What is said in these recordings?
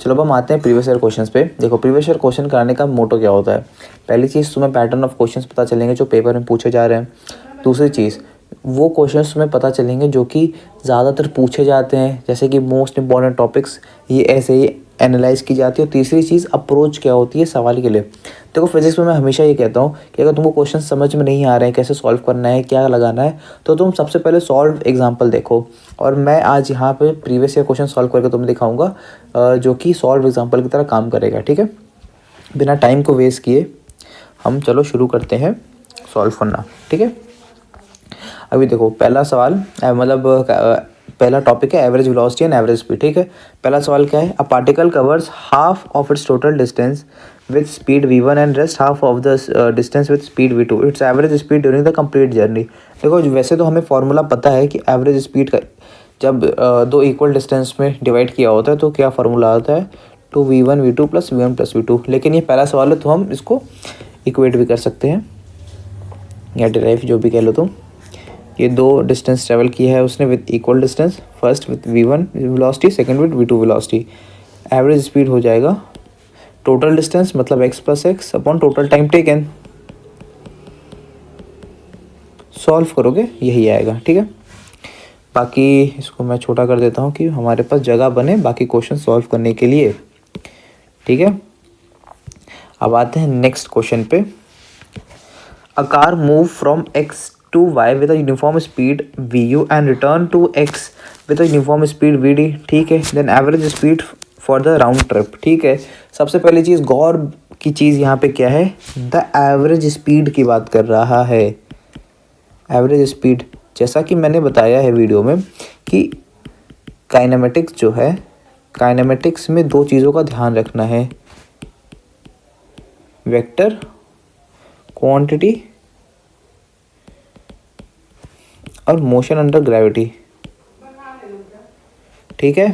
चलो अब हम आते हैं प्रीवियस ईयर क्वेश्चंस पे। देखो प्रीवियस ईयर क्वेश्चन कराने का मोटो क्या होता है, पहली चीज़ तुम्हें पैटर्न ऑफ क्वेश्चंस पता चलेंगे जो पेपर में पूछे जा रहे हैं। दूसरी चीज़ वो क्वेश्चंस तुम्हें पता चलेंगे जो कि ज़्यादातर पूछे जाते हैं, जैसे कि मोस्ट इंपॉर्टेंट टॉपिक्स ये ऐसे ही एनालाइज की जाती है। और तीसरी चीज़ अप्रोच क्या होती है सवाल के लिए। देखो फिजिक्स में मैं हमेशा ये कहता हूँ कि अगर तुमको क्वेश्चन समझ में नहीं आ रहे हैं, कैसे सॉल्व करना है, क्या लगाना है, तो तुम सबसे पहले सॉल्व एग्जाम्पल देखो। और मैं आज यहाँ पे प्रीवियस ईयर क्वेश्चन सॉल्व करके तुम्हें दिखाऊंगा जो कि सॉल्व एग्जाम्पल की तरह काम करेगा। ठीक है, बिना टाइम को वेस्ट किए हम चलो शुरू करते हैं सॉल्व करना। ठीक है, अभी देखो पहला सवाल पहला टॉपिक है average velocity and average speed. ठीक है, पहला सवाल क्या है, a particle covers half of its total distance with speed v1 and rest half of the distance with speed v2, it's average speed during the complete journey. देखो वैसे तो हमें फॉर्मूला पता है कि एवरेज स्पीड का जब दो इक्वल डिस्टेंस में डिवाइड किया होता है तो क्या फार्मूला आता है, 2v1 v2 plus v1 plus v2। लेकिन ये पहला सवाल है तो हम इसको इक्वेट भी कर सकते हैं या डिराइव जो भी कह लो तुम। ये दो डिस्टेंस ट्रेवल किया है उसने with equal distance, first with v1 velocity, second with v2 velocity. Average speed हो जाएगा टोटल डिस्टेंस मतलब x plus x upon total time taken. Solve करोगे यही आएगा। ठीक है, बाकी इसको मैं छोटा कर देता हूँ कि हमारे पास जगह बने बाकी क्वेश्चन सॉल्व करने के लिए। ठीक है, अब आते हैं नेक्स्ट क्वेश्चन पे। A car move from x to y with a uniform speed vu and return to x with a uniform speed vd। ठीक है, then average speed for the round trip. ठीक है, सबसे पहली चीज़ गौर की चीज़ यहाँ पे क्या है, द एवरेज स्पीड की बात कर रहा है। एवरेज स्पीड जैसा कि मैंने बताया है वीडियो में कि काइनेमेटिक्स जो है, काइनेमेटिक्स में दो चीज़ों का ध्यान रखना है, वेक्टर क्वांटिटी और मोशन अंडर ग्रेविटी। ठीक है,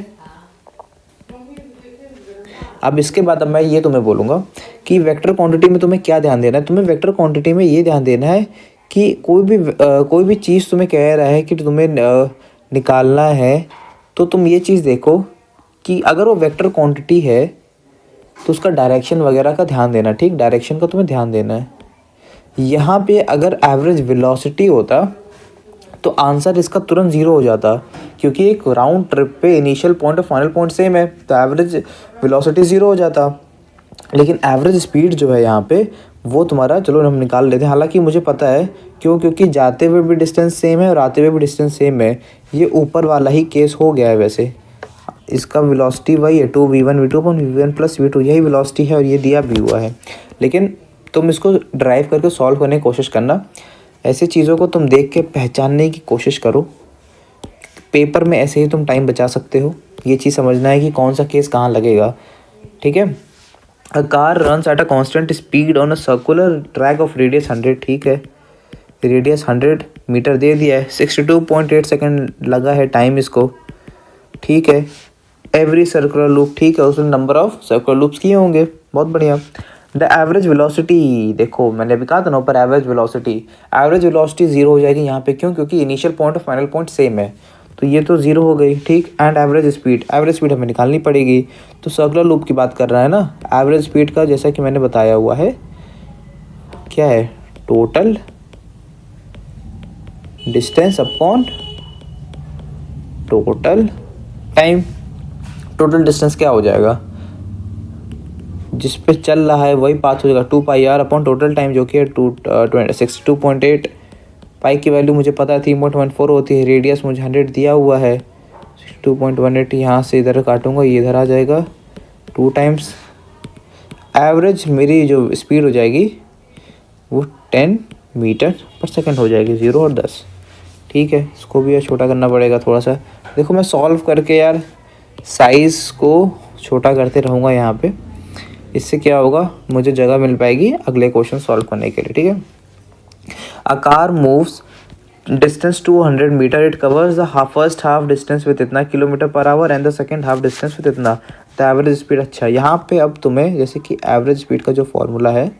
अब इसके बाद अब मैं ये तुम्हें बोलूँगा कि वेक्टर क्वांटिटी में तुम्हें क्या ध्यान देना है। तुम्हें वेक्टर क्वांटिटी में ये ध्यान देना है कि कोई भी चीज़ तुम्हें कह रहा है कि तुम्हें निकालना है, तो तुम ये चीज़ देखो कि अगर वो वेक्टर क्वांटिटी है तो उसका डायरेक्शन वगैरह का ध्यान देना। ठीक, डायरेक्शन का तुम्हें ध्यान देना है। यहाँ पे अगर एवरेज वेलोसिटी होता तो आंसर इसका तुरंत ज़ीरो हो जाता, क्योंकि एक राउंड ट्रिप पे इनिशियल पॉइंट और फाइनल पॉइंट सेम है तो एवरेज वेलोसिटी ज़ीरो हो जाता। लेकिन एवरेज स्पीड जो है यहाँ पे वो तुम्हारा, चलो हम निकाल लेते हैं। हालांकि मुझे पता है क्यों, क्योंकि जाते हुए भी डिस्टेंस सेम है और आते हुए भी डिस्टेंस सेम है। ये ऊपर वाला ही केस हो गया है। वैसे इसका वेलोसिटी वही है 2v1 v2 upon v1 plus v2, यही वेलोसिटी है और ये दिया भी हुआ है। लेकिन तुम इसको ड्राइव करके सॉल्व करने की कोशिश करना। ऐसी चीज़ों को तुम देख के पहचानने की कोशिश करो। पेपर में ऐसे ही तुम टाइम बचा सकते हो। ये चीज़ समझना है कि कौन सा केस कहाँ लगेगा। ठीक है, a car runs at a constant speed on a circular track of radius 100। ठीक है, रेडियस 100 मीटर दे दिया है, 62.8 सेकेंड लगा है टाइम इसको। ठीक है, एवरी सर्कुलर लूप, ठीक है, उसने नंबर ऑफ सर्कुलर लूप्स किए होंगे। बहुत बढ़िया। द एवरेज वेलोसिटी, देखो मैंने अभी कहा था ना ऊपर एवरेज वेलोसिटी ज़ीरो हो जाएगी यहाँ पे। क्यों, क्योंकि इनिशियल पॉइंट और फाइनल पॉइंट सेम है तो ये तो ज़ीरो हो गई। ठीक, एंड एवरेज स्पीड हमें निकालनी पड़ेगी। तो सर्कुलर लूप की बात कर रहा है ना, एवरेज स्पीड का जैसा कि मैंने बताया हुआ है क्या है, total distance upon total time. Total distance क्या हो जाएगा, जिस पे चल रहा है वही पाथ हो जाएगा 2πr अपॉन टोटल टाइम जो कि है 62.8। पाई की वैल्यू मुझे पता है 3.14 होती है। रेडियस मुझे 100 दिया हुआ है, 62.18 यहाँ से इधर काटूंगा, ये इधर आ जाएगा 2 टाइम्स। एवरेज मेरी जो स्पीड हो जाएगी वो 10 मीटर पर सेकेंड हो जाएगी, 0 और 10। ठीक है, इसको भी छोटा करना पड़ेगा थोड़ा सा। देखो मैं सॉल्व करके यार साइज़ को छोटा करते रहूँगा यहाँ पे, इससे क्या होगा मुझे जगह मिल पाएगी अगले क्वेश्चन सॉल्व करने के लिए। ठीक है, a car moves distance 200 metre, it covers the first half distance with इतना kilometre per hour and the second half distance with इतना, द एवरेज स्पीड। अच्छा, यहाँ पे अब तुम्हें जैसे कि एवरेज स्पीड का जो फॉर्मूला है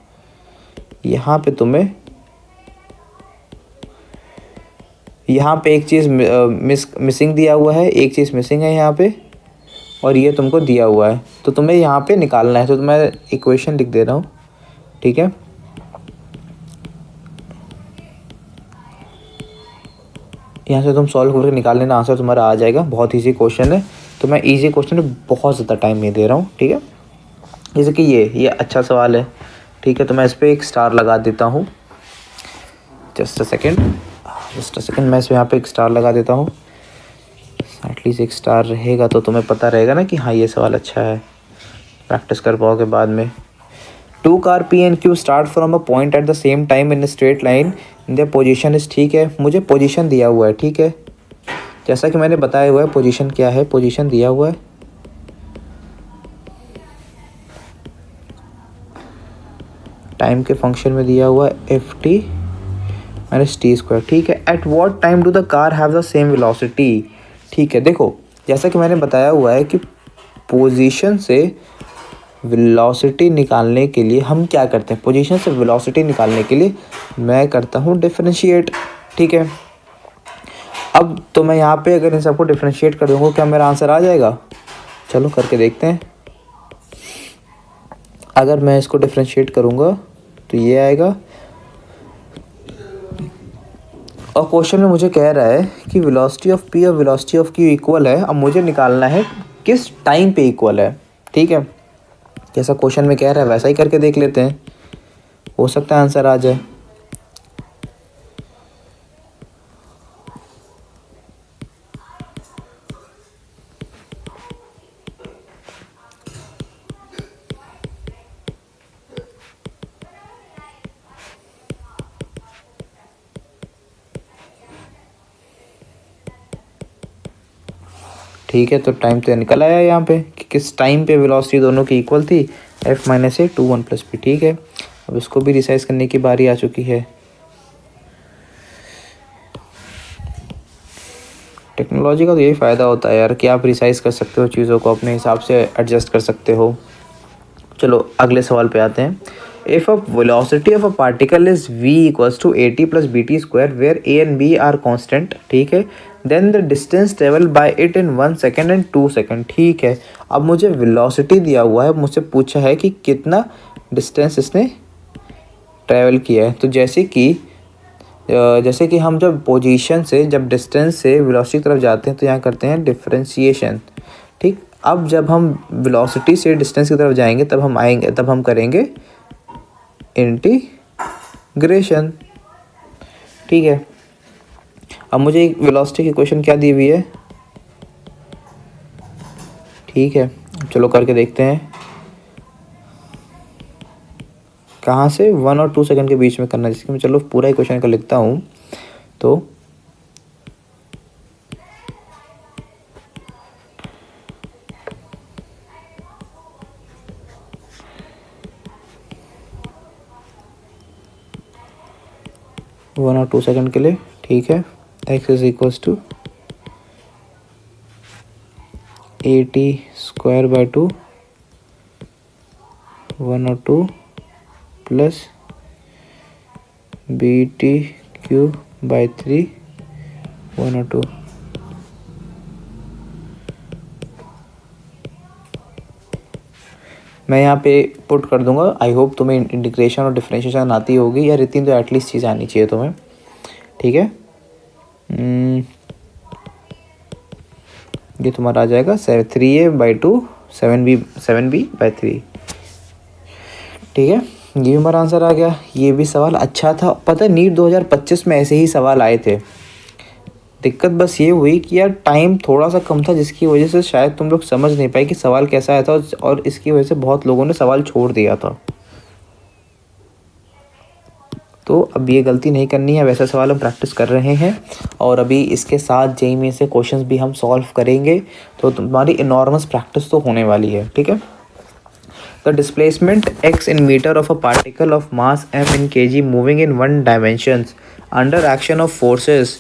यहाँ पे तुम्हें यहाँ पे एक चीज़ मिसिंग दिया हुआ है, एक चीज़ मिसिंग है यहाँ पे, और ये तुमको दिया हुआ है, तो तुम्हें यहाँ पे निकालना है। तो मैं इक्वेशन लिख दे रहा हूँ, ठीक है। यहाँ से तुम सॉल्व करके निकाल लेना, आंसर तुम्हारा आ जाएगा। बहुत ईजी क्वेश्चन है, तो मैं ईजी क्वेश्चन में बहुत ज़्यादा टाइम नहीं दे रहा हूँ, ठीक है। जैसे कि ये अच्छा सवाल है, ठीक है, तो मैं इस पर एक स्टार लगा देता हूँ। जस्ट अ सेकेंड, मैं इस यहाँ पे एक स्टार लगा देता हूँ। एटलीस्ट एक स्टार रहेगा तो तुम्हें पता रहेगा ना कि हाँ ये सवाल अच्छा है, प्रैक्टिस कर पाओगे बाद में। Two car P and Q start from a point at the same time in straight line, the position is, ठीक है। मुझे पोजीशन दिया हुआ है, ठीक है, जैसा कि मैंने बताया हुआ है। पोजीशन क्या है, पोजीशन दिया हुआ है, टाइम के फंक्शन में दिया हुआ है F T minus T square, ठीक है। At what time do the car have the same velocity, ठीक है। देखो जैसा कि मैंने बताया हुआ है कि पोजीशन से वेलोसिटी निकालने के लिए हम क्या करते हैं, पोजीशन से वेलोसिटी निकालने के लिए मैं करता हूँ डिफरेंशिएट, ठीक है। अब तो मैं यहाँ पे अगर इन सबको डिफरेंशिएट कर दूँगा, क्या मेरा आंसर आ जाएगा? चलो करके देखते हैं। अगर मैं इसको डिफरेंशिएट करूँगा तो ये आएगा, और क्वेश्चन में मुझे कह रहा है कि वेलोसिटी ऑफ पी और वेलोसिटी ऑफ क्यू इक्वल है। अब मुझे निकालना है किस टाइम पे इक्वल है, ठीक है। जैसा क्वेश्चन में कह रहा है वैसा ही करके देख लेते हैं, हो सकता है आंसर आ जाए। ठीक है, तो टाइम तो निकल आया यहाँ पे कि किस टाइम पे वेलोसिटी दोनों की इक्वल थी, F minus A two one plus P, ठीक है। अब इसको भी रिसाइज करने की बारी आ चुकी है। टेक्नोलॉजी का तो यही फ़ायदा होता है यार कि आप रिसाइज कर सकते हो चीज़ों को, अपने हिसाब से एडजस्ट कर सकते हो। चलो अगले सवाल पे आते हैं। If a velocity of a particle is v equals to A T plus B T square where A and B are constant, ठीक है, then the distance travel by it in 1 second and 2 second, ठीक है। अब मुझे velocity दिया हुआ है, मुझसे पूछा है कि कितना डिस्टेंस इसने ट्रैवल किया है। तो जैसे कि हम जब पोजीशन से, जब डिस्टेंस से वेलोसिटी की तरफ जाते हैं तो यहाँ करते हैं डिफरेंशिएशन, ठीक। अब जब हम वेलोसिटी से डिस्टेंस की तरफ जाएंगे तब हम करेंगे इंटीग्रेशन, ठीक है। अब मुझे एक वेलोसिटी की क्वेश्चन क्या दी हुई है, ठीक है, चलो करके देखते हैं। कहाँ से 1 और 2 सेकंड के बीच में करना है, जिसके मैं चलो पूरा ही क्वेश्चन का लिखता हूँ। तो वन और 2 सेकंड के लिए, ठीक है, x is equals to A t square by 2 1 और 2 plus B t cube by 3 1 और 2। मैं यहाँ पे पुट कर दूंगा। आई होप तुम्हें इंटीग्रेशन और डिफरेंशिएशन आती होगी, यार इतनी तो एटलीस्ट चीज़ आनी चाहिए तुम्हें, ठीक है। ये तुम्हारा आ जाएगा 3a/2 7b/3, ठीक है। ये भी हमारा आंसर आ गया। ये भी सवाल अच्छा था, पता है नीट 2025 में ऐसे ही सवाल आए थे। दिक्कत बस ये हुई कि यार टाइम थोड़ा सा कम था, जिसकी वजह से शायद तुम लोग समझ नहीं पाए कि सवाल कैसा आया था, और इसकी वजह से बहुत लोगों ने सवाल छोड़ दिया था। तो अब ये गलती नहीं करनी है, वैसा सवाल हम प्रैक्टिस कर रहे हैं, और अभी इसके साथ जेईई में से क्वेश्चंस भी हम सॉल्व करेंगे, तो तुम्हारी इनॉर्मस प्रैक्टिस तो होने वाली है, ठीक है। The displacement x in meter of a particle of mass m in kg moving in one dimensions under action of forces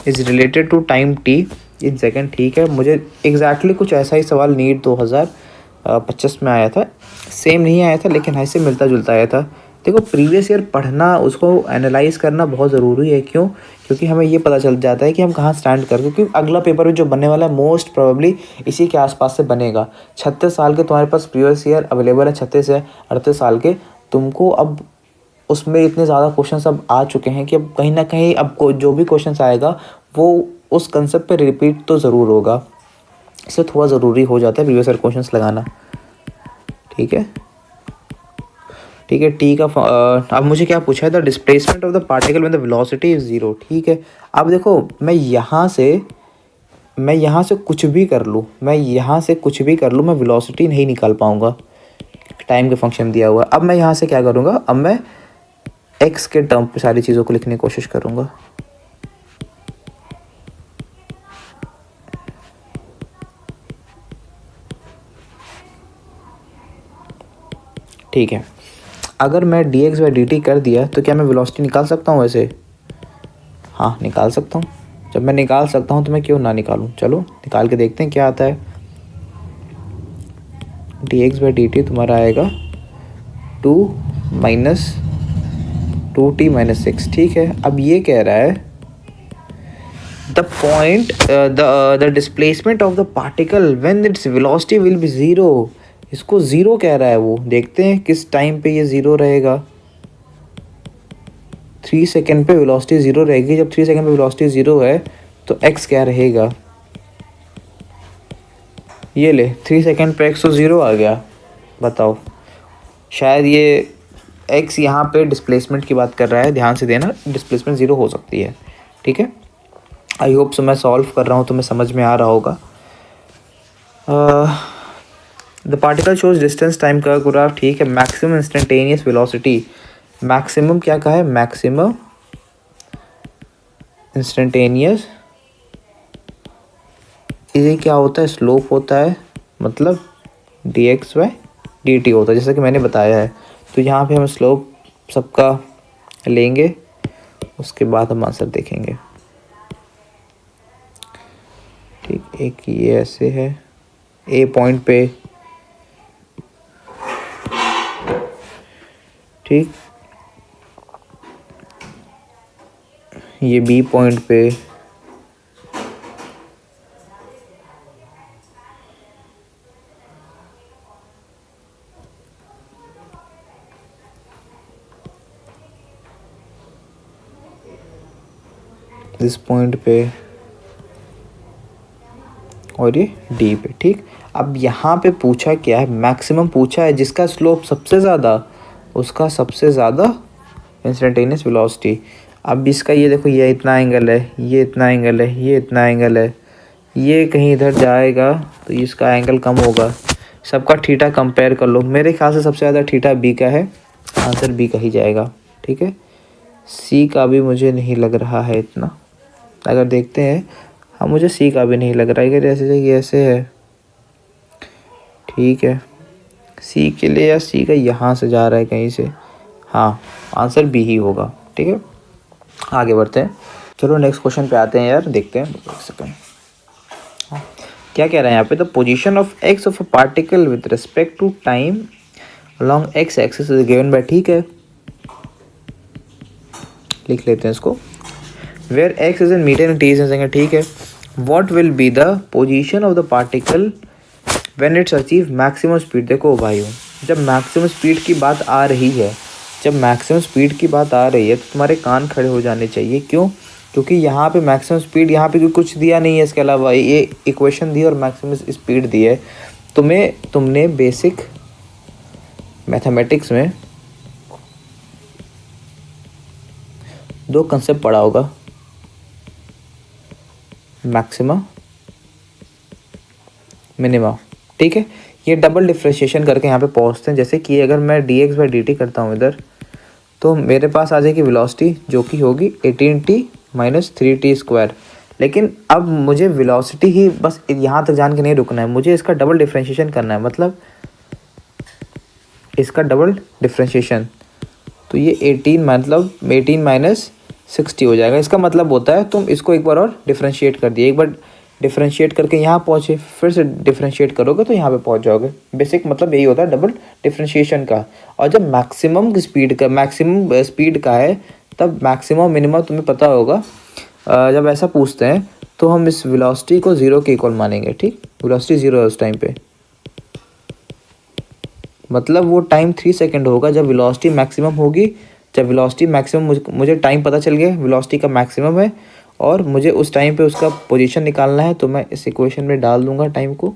is related to time t in second, ठीक है। मुझे एग्जैक्टली कुछ ऐसा ही सवाल नीट 2025 में आया था, सेम नहीं आया था लेकिन ऐसे मिलता जुलता आया था। देखो प्रीवियस ईयर पढ़ना, उसको एनालाइज करना बहुत ज़रूरी है। क्यों? क्योंकि हमें ये पता चल जाता है कि हम कहाँ स्टैंड कर, क्योंकि अगला पेपर भी जो बनने वाला है मोस्ट प्रोबेबली इसी के आसपास से बनेगा। 36 साल के तुम्हारे पास प्रीवियस ईयर अवेलेबल है, 36 या 38 साल के, तुमको अब उसमें इतने ज़्यादा क्वेश्चंस अब आ चुके हैं कि अब कहीं ना कहीं अब जो भी क्वेश्चंस आएगा वो उस कंसेप्ट पे रिपीट तो ज़रूर होगा, इससे थोड़ा ज़रूरी हो जाता है प्रीवियस ईयर क्वेश्चंस लगाना। ठीक है, ठीक है। टी का अब मुझे क्या पूछा है, the displacement of the particle when the velocity is 0। ठीक है, अब देखो मैं यहाँ से कुछ भी कर लूँ, मैं वेलोसिटी नहीं निकाल पाऊँगा, टाइम के फंक्शन दिया हुआ। अब मैं यहाँ से क्या करूँगा, अब मैं एक्स के टर्म पे सारी चीज़ों को लिखने की कोशिश करूँगा। ठीक है, अगर मैं dx बाई dt कर दिया तो क्या मैं वेलोसिटी निकाल सकता हूँ वैसे? हाँ, निकाल सकता हूँ। जब मैं निकाल सकता हूँ तो मैं क्यों ना निकालूँ। चलो निकाल के देखते हैं क्या आता है। dx बाई dt तुम्हारा आएगा 2 माइनस 2t माइनस 6। ठीक है, अब ये कह रहा है the displacement of the particle when its velocity will be 0। इसको 0 कह रहा है वो, देखते हैं किस टाइम पे ये 0 रहेगा। 3 सेकेंड पे वेलोसिटी 0 रहेगी। जब 3 सेकेंड पे वेलोसिटी 0 है तो x क्या रहेगा, ये ले 3 सेकेंड पे x तो 0 आ गया। बताओ, शायद ये x यहाँ पे डिस्प्लेसमेंट की बात कर रहा है, ध्यान से देना, डिस्प्लेसमेंट 0 हो सकती है। ठीक है, आई होप सो मैं सॉल्व कर रहा हूँ तो मैं समझ में आ रहा होगा। The particle shows distance time का ग्राफ। ठीक है, मैक्सिमम इंस्टेंटेनियस वेलोसिटी, मैक्सिमम क्या कहा है, मैक्सिमम इंस्टेंटेनियस, ये क्या होता है, स्लोप होता है, मतलब dx बाई dt होता है, जैसा कि मैंने बताया है। तो यहाँ पे हम स्लोप सबका लेंगे, उसके बाद हम आंसर देखेंगे। ठीक, एक ये ऐसे है ए पॉइंट पे, ठीक, ये बी पॉइंट पे, इस पॉइंट पे, और ये डी पे। ठीक, अब यहाँ पे पूछा क्या है, मैक्सिमम पूछा है, जिसका स्लोप सबसे ज़्यादा उसका सबसे ज़्यादा इंस्टेंटेनियस वेलोसिटी। अब इसका ये देखो, ये इतना एंगल है, ये इतना एंगल है, ये इतना एंगल है, ये कहीं इधर जाएगा तो इसका एंगल कम होगा। सबका थीटा कंपेयर कर लो, मेरे ख्याल से सबसे ज़्यादा थीटा बी का है, आंसर बी का ही जाएगा। ठीक है, सी का भी मुझे नहीं लग रहा है इतना, अगर देखते हैं, हाँ मुझे सी का भी नहीं लग रहा है कि जैसे ये ऐसे है। ठीक है, सी के लिए, या सी का यहाँ से जा रहा है कहीं से, हाँ आंसर बी ही होगा। ठीक है, आगे बढ़ते हैं। चलो नेक्स्ट क्वेश्चन पे आते हैं यार, देखते हैं एक सेकंड। हाँ, क्या कह रहे हैं यहाँ पे, the position of x of a particle with respect to time along x axis is given by. ठीक है, लिख लेते हैं इसको, where x is in metre and t is in second. ठीक है, what will be the position of the particle when it's achieve maximum speed. देखो भाइयों, जब मैक्सिमम स्पीड की बात आ रही है, तो तुम्हारे कान खड़े हो जाने चाहिए। क्यों? क्योंकि यहाँ पे मैक्सिमम स्पीड, यहाँ पे कुछ दिया नहीं है इसके अलावा, ये इक्वेशन दी और मैक्सिमम स्पीड दी है। तुमने बेसिक मैथमेटिक्स में 2 कंसेप्ट पढ़ा होगा, मैक्सिमा, मिनिमा। ठीक है, ये डबल डिफ्रेंशिएशन करके यहाँ पे पहुँचते हैं। जैसे कि अगर मैं dx बाई dt करता हूँ इधर, तो मेरे पास आ जाएगी वेलोसिटी जो कि होगी 18t माइनस 3t स्क्वायर। लेकिन अब मुझे वेलोसिटी ही बस यहाँ तक जान के नहीं रुकना है, मुझे इसका डबल डिफ्रेंशिएशन करना है, मतलब इसका डबल डिफ्रेंशिएशन। तो ये 18 माइनस 60 हो जाएगा। इसका मतलब होता है तुम इसको एक बार और डिफ्रेंशिएट कर दिए, एक बार डिफ्रेंशिएट करके यहाँ पहुँचे, फिर से डिफ्रेंशिएट करोगे तो यहाँ पे पहुँच जाओगे। बेसिक मतलब यही होता है डबल डिफ्रेंशिएशन का। और जब मैक्सिमम स्पीड का है, तब मैक्सिमम मिनिमम तुम्हें पता होगा जब ऐसा पूछते हैं तो हम इस वेलोसिटी को 0 के इक्वल मानेंगे, ठीक। वेलोसिटी 0 है उस टाइम पे, मतलब वो टाइम 3 सेकेंड होगा जब वेलोसिटी मैक्सिमम होगी। जब वेलोसिटी मैक्सिमम, मुझे टाइम पता चल गया वेलोसिटी का मैक्सिमम है और मुझे उस टाइम पे उसका पोजीशन निकालना है, तो मैं इस इक्वेशन में डाल दूंगा टाइम को।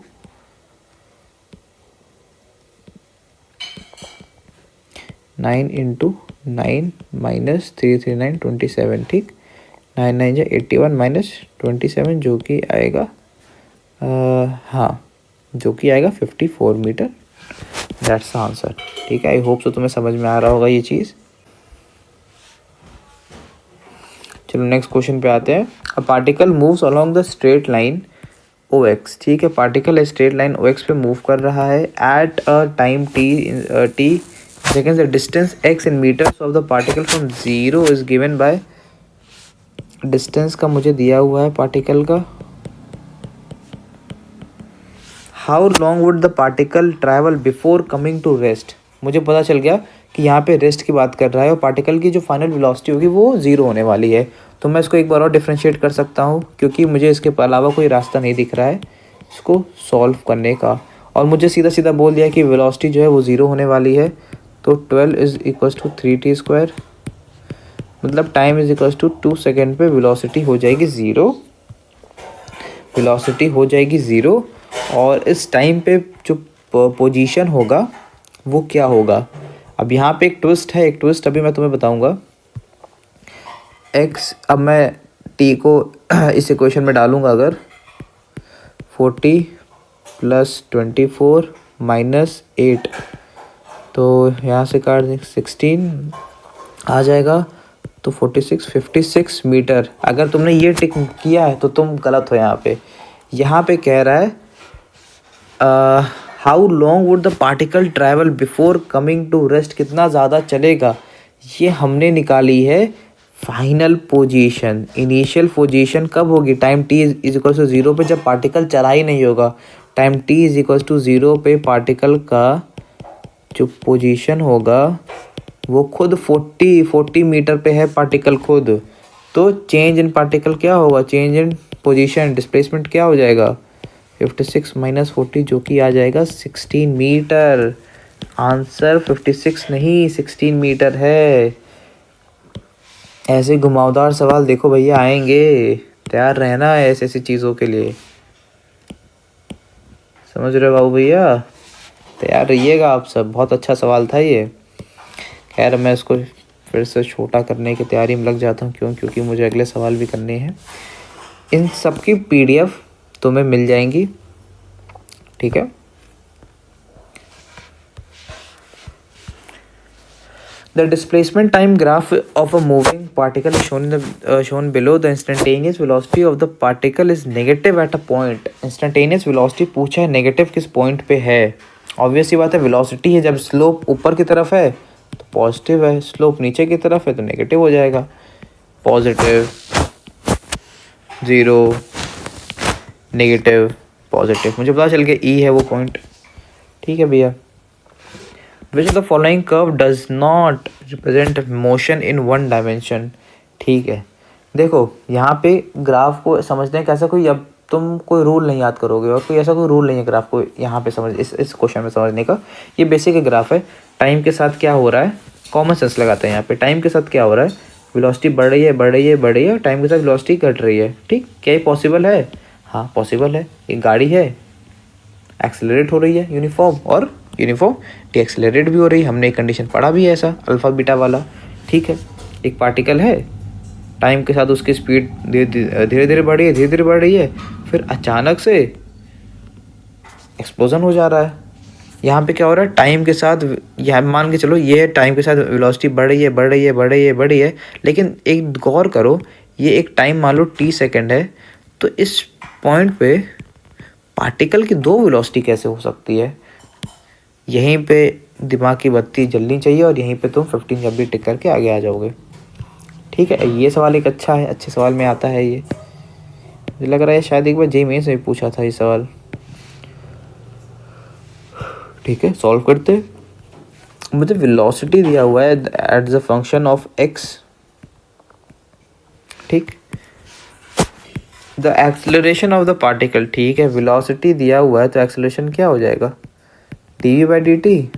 9 इंटू 9 माइनस 339 27, ठीक। 9 9 जा 81 माइनस 27 जो कि आएगा हाँ, जो कि आएगा 54 मीटर। दैट्स द आंसर, ठीक है। आई होप सो तुम्हें समझ में आ रहा होगा ये चीज़। चलो नेक्स्ट क्वेश्चन पे आते हैं। A particle moves along the straight line O X, ठीक है। Particle straight line O X पे मूव कर रहा है at a time t seconds. The distance x in metres of the particle from zero is given by, distance का मुझे दिया हुआ है पार्टिकल का। How long would the particle travel before coming to rest. मुझे पता चल गया कि यहाँ पे रेस्ट की बात कर रहा है और पार्टिकल की जो फाइनल वेलोसिटी होगी वो 0 होने वाली है। तो मैं इसको एक बार और डिफ्रेंशिएट कर सकता हूँ, क्योंकि मुझे इसके अलावा कोई रास्ता नहीं दिख रहा है इसको सॉल्व करने का। और मुझे सीधा सीधा बोल दिया कि वेलोसिटी जो है वो 0 होने वाली है। तो 12 इज इक्वल्स टू 3t², मतलब time is equals to 2 second पे वेलोसिटी हो जाएगी 0। वेलोसिटी हो जाएगी 0 और इस टाइम पे जो पोजीशन होगा वो क्या होगा। अब यहाँ पे एक ट्विस्ट है, एक ट्विस्ट अभी मैं तुम्हें बताऊंगा। x, अब मैं t को इस इक्वेशन में डालूंगा अगर 40 प्लस 24 माइनस 8, तो यहाँ से काट दें 16 आ जाएगा, तो 56 मीटर। अगर तुमने ये टिक किया है तो तुम गलत हो। यहाँ पे कह रहा है how long would the particle travel before coming to rest, कितना ज़्यादा चलेगा। ये हमने निकाली है फाइनल पोजीशन। इनिशियल पोजीशन कब होगी, time t is equal to 0 पे, जब पार्टिकल चला ही नहीं होगा। Time t is equal to 0 पे पार्टिकल का जो पोजीशन होगा वो खुद 40 मीटर पे है पार्टिकल खुद। तो चेंज इन पार्टिकल क्या होगा, चेंज इन पोजीशन, डिस्प्लेसमेंट क्या हो जाएगा 56 माइनस 40, जो कि आ जाएगा 16 मीटर। आंसर 56 नहीं 16 मीटर है। ऐसे घुमावदार सवाल देखो भैया आएंगे, तैयार रहना है ऐसी ऐसी चीज़ों के लिए, समझ रहे हो बाबू भैया, तैयार रहिएगा आप सब। बहुत अच्छा सवाल था ये। खैर मैं इसको फिर से छोटा करने की तैयारी में लग जाता हूँ, क्योंकि मुझे अगले सवाल भी करने हैं। इन सब की PDF तुम्हें मिल जाएंगी, ठीक है। The displacement time graph of a moving particle is shown below. The instantaneous velocity of the particle is negative at a point. Instantaneous velocity पूछा है नेगेटिव किस पॉइंट पे है। ऑब्वियस सी बात है, वेलोसिटी है, जब स्लोप ऊपर की तरफ है तो पॉजिटिव है, स्लोप नीचे की तरफ है तो नेगेटिव हो जाएगा। पॉजिटिव, 0, नेगेटिव, पॉजिटिव, मुझे पता चल गया E है वो पॉइंट, ठीक है भैया। Which of the following curve does not represent motion in one dimension, ठीक है। देखो यहाँ पे ग्राफ को समझने का ऐसा कोई, अब तुम कोई रूल नहीं याद करोगे और कोई ऐसा कोई रूल नहीं है ग्राफ को यहाँ पे समझ, इस क्वेश्चन में समझने का। ये बेसिक ग्राफ है, टाइम के साथ क्या हो रहा है, कॉमन सेंस लगाते हैं यहाँ पे। टाइम के साथ क्या हो रहा है, वेलोसिटी बढ़ रही है बढ़ रही है बढ़ रही है, टाइम के साथ वेलोसिटी घट रही है, ठीक। क्या ये पॉसिबल है, हाँ पॉसिबल है। एक गाड़ी है, एक्सेलरेट हो रही है यूनिफॉर्म, और यूनिफॉर्म डीएक्सेलरेट भी हो रही है। हमने एक कंडीशन पढ़ा भी है ऐसा, अल्फा बीटा वाला, ठीक है। एक पार्टिकल है, टाइम के साथ उसकी स्पीड धीरे धीरे बढ़ रही है, धीरे धीरे बढ़ रही है, फिर अचानक से एक्सप्लोजन हो जा रहा है। यहाँ पे क्या हो रहा है, टाइम के साथ, यहाँ मान के चलो ये टाइम के साथ वेलोसिटी बढ़ रही है बढ़ रही है बढ़ रही है बढ़ रही है, लेकिन एक गौर करो, ये एक टाइम मान लो t सेकेंड है, तो इस पॉइंट पे पार्टिकल की दो वेलोसिटी कैसे हो सकती है। यहीं पे दिमाग की बत्ती जलनी चाहिए और यहीं पे तुम 15 जब भी टिक करके आगे आ जाओगे, ठीक है। ये सवाल एक अच्छा है, अच्छे सवाल में आता है ये। मुझे लग रहा है शायद एक बार JEE मेंस में पूछा था ये सवाल, ठीक है। सॉल्व करते, मुझे वेलोसिटी दिया हुआ है at the function of x, ठीक। The acceleration of the particle, ठीक है, वेलोसिटी दिया हुआ है तो एक्सेलरेशन क्या हो जाएगा, डी बाई डी टी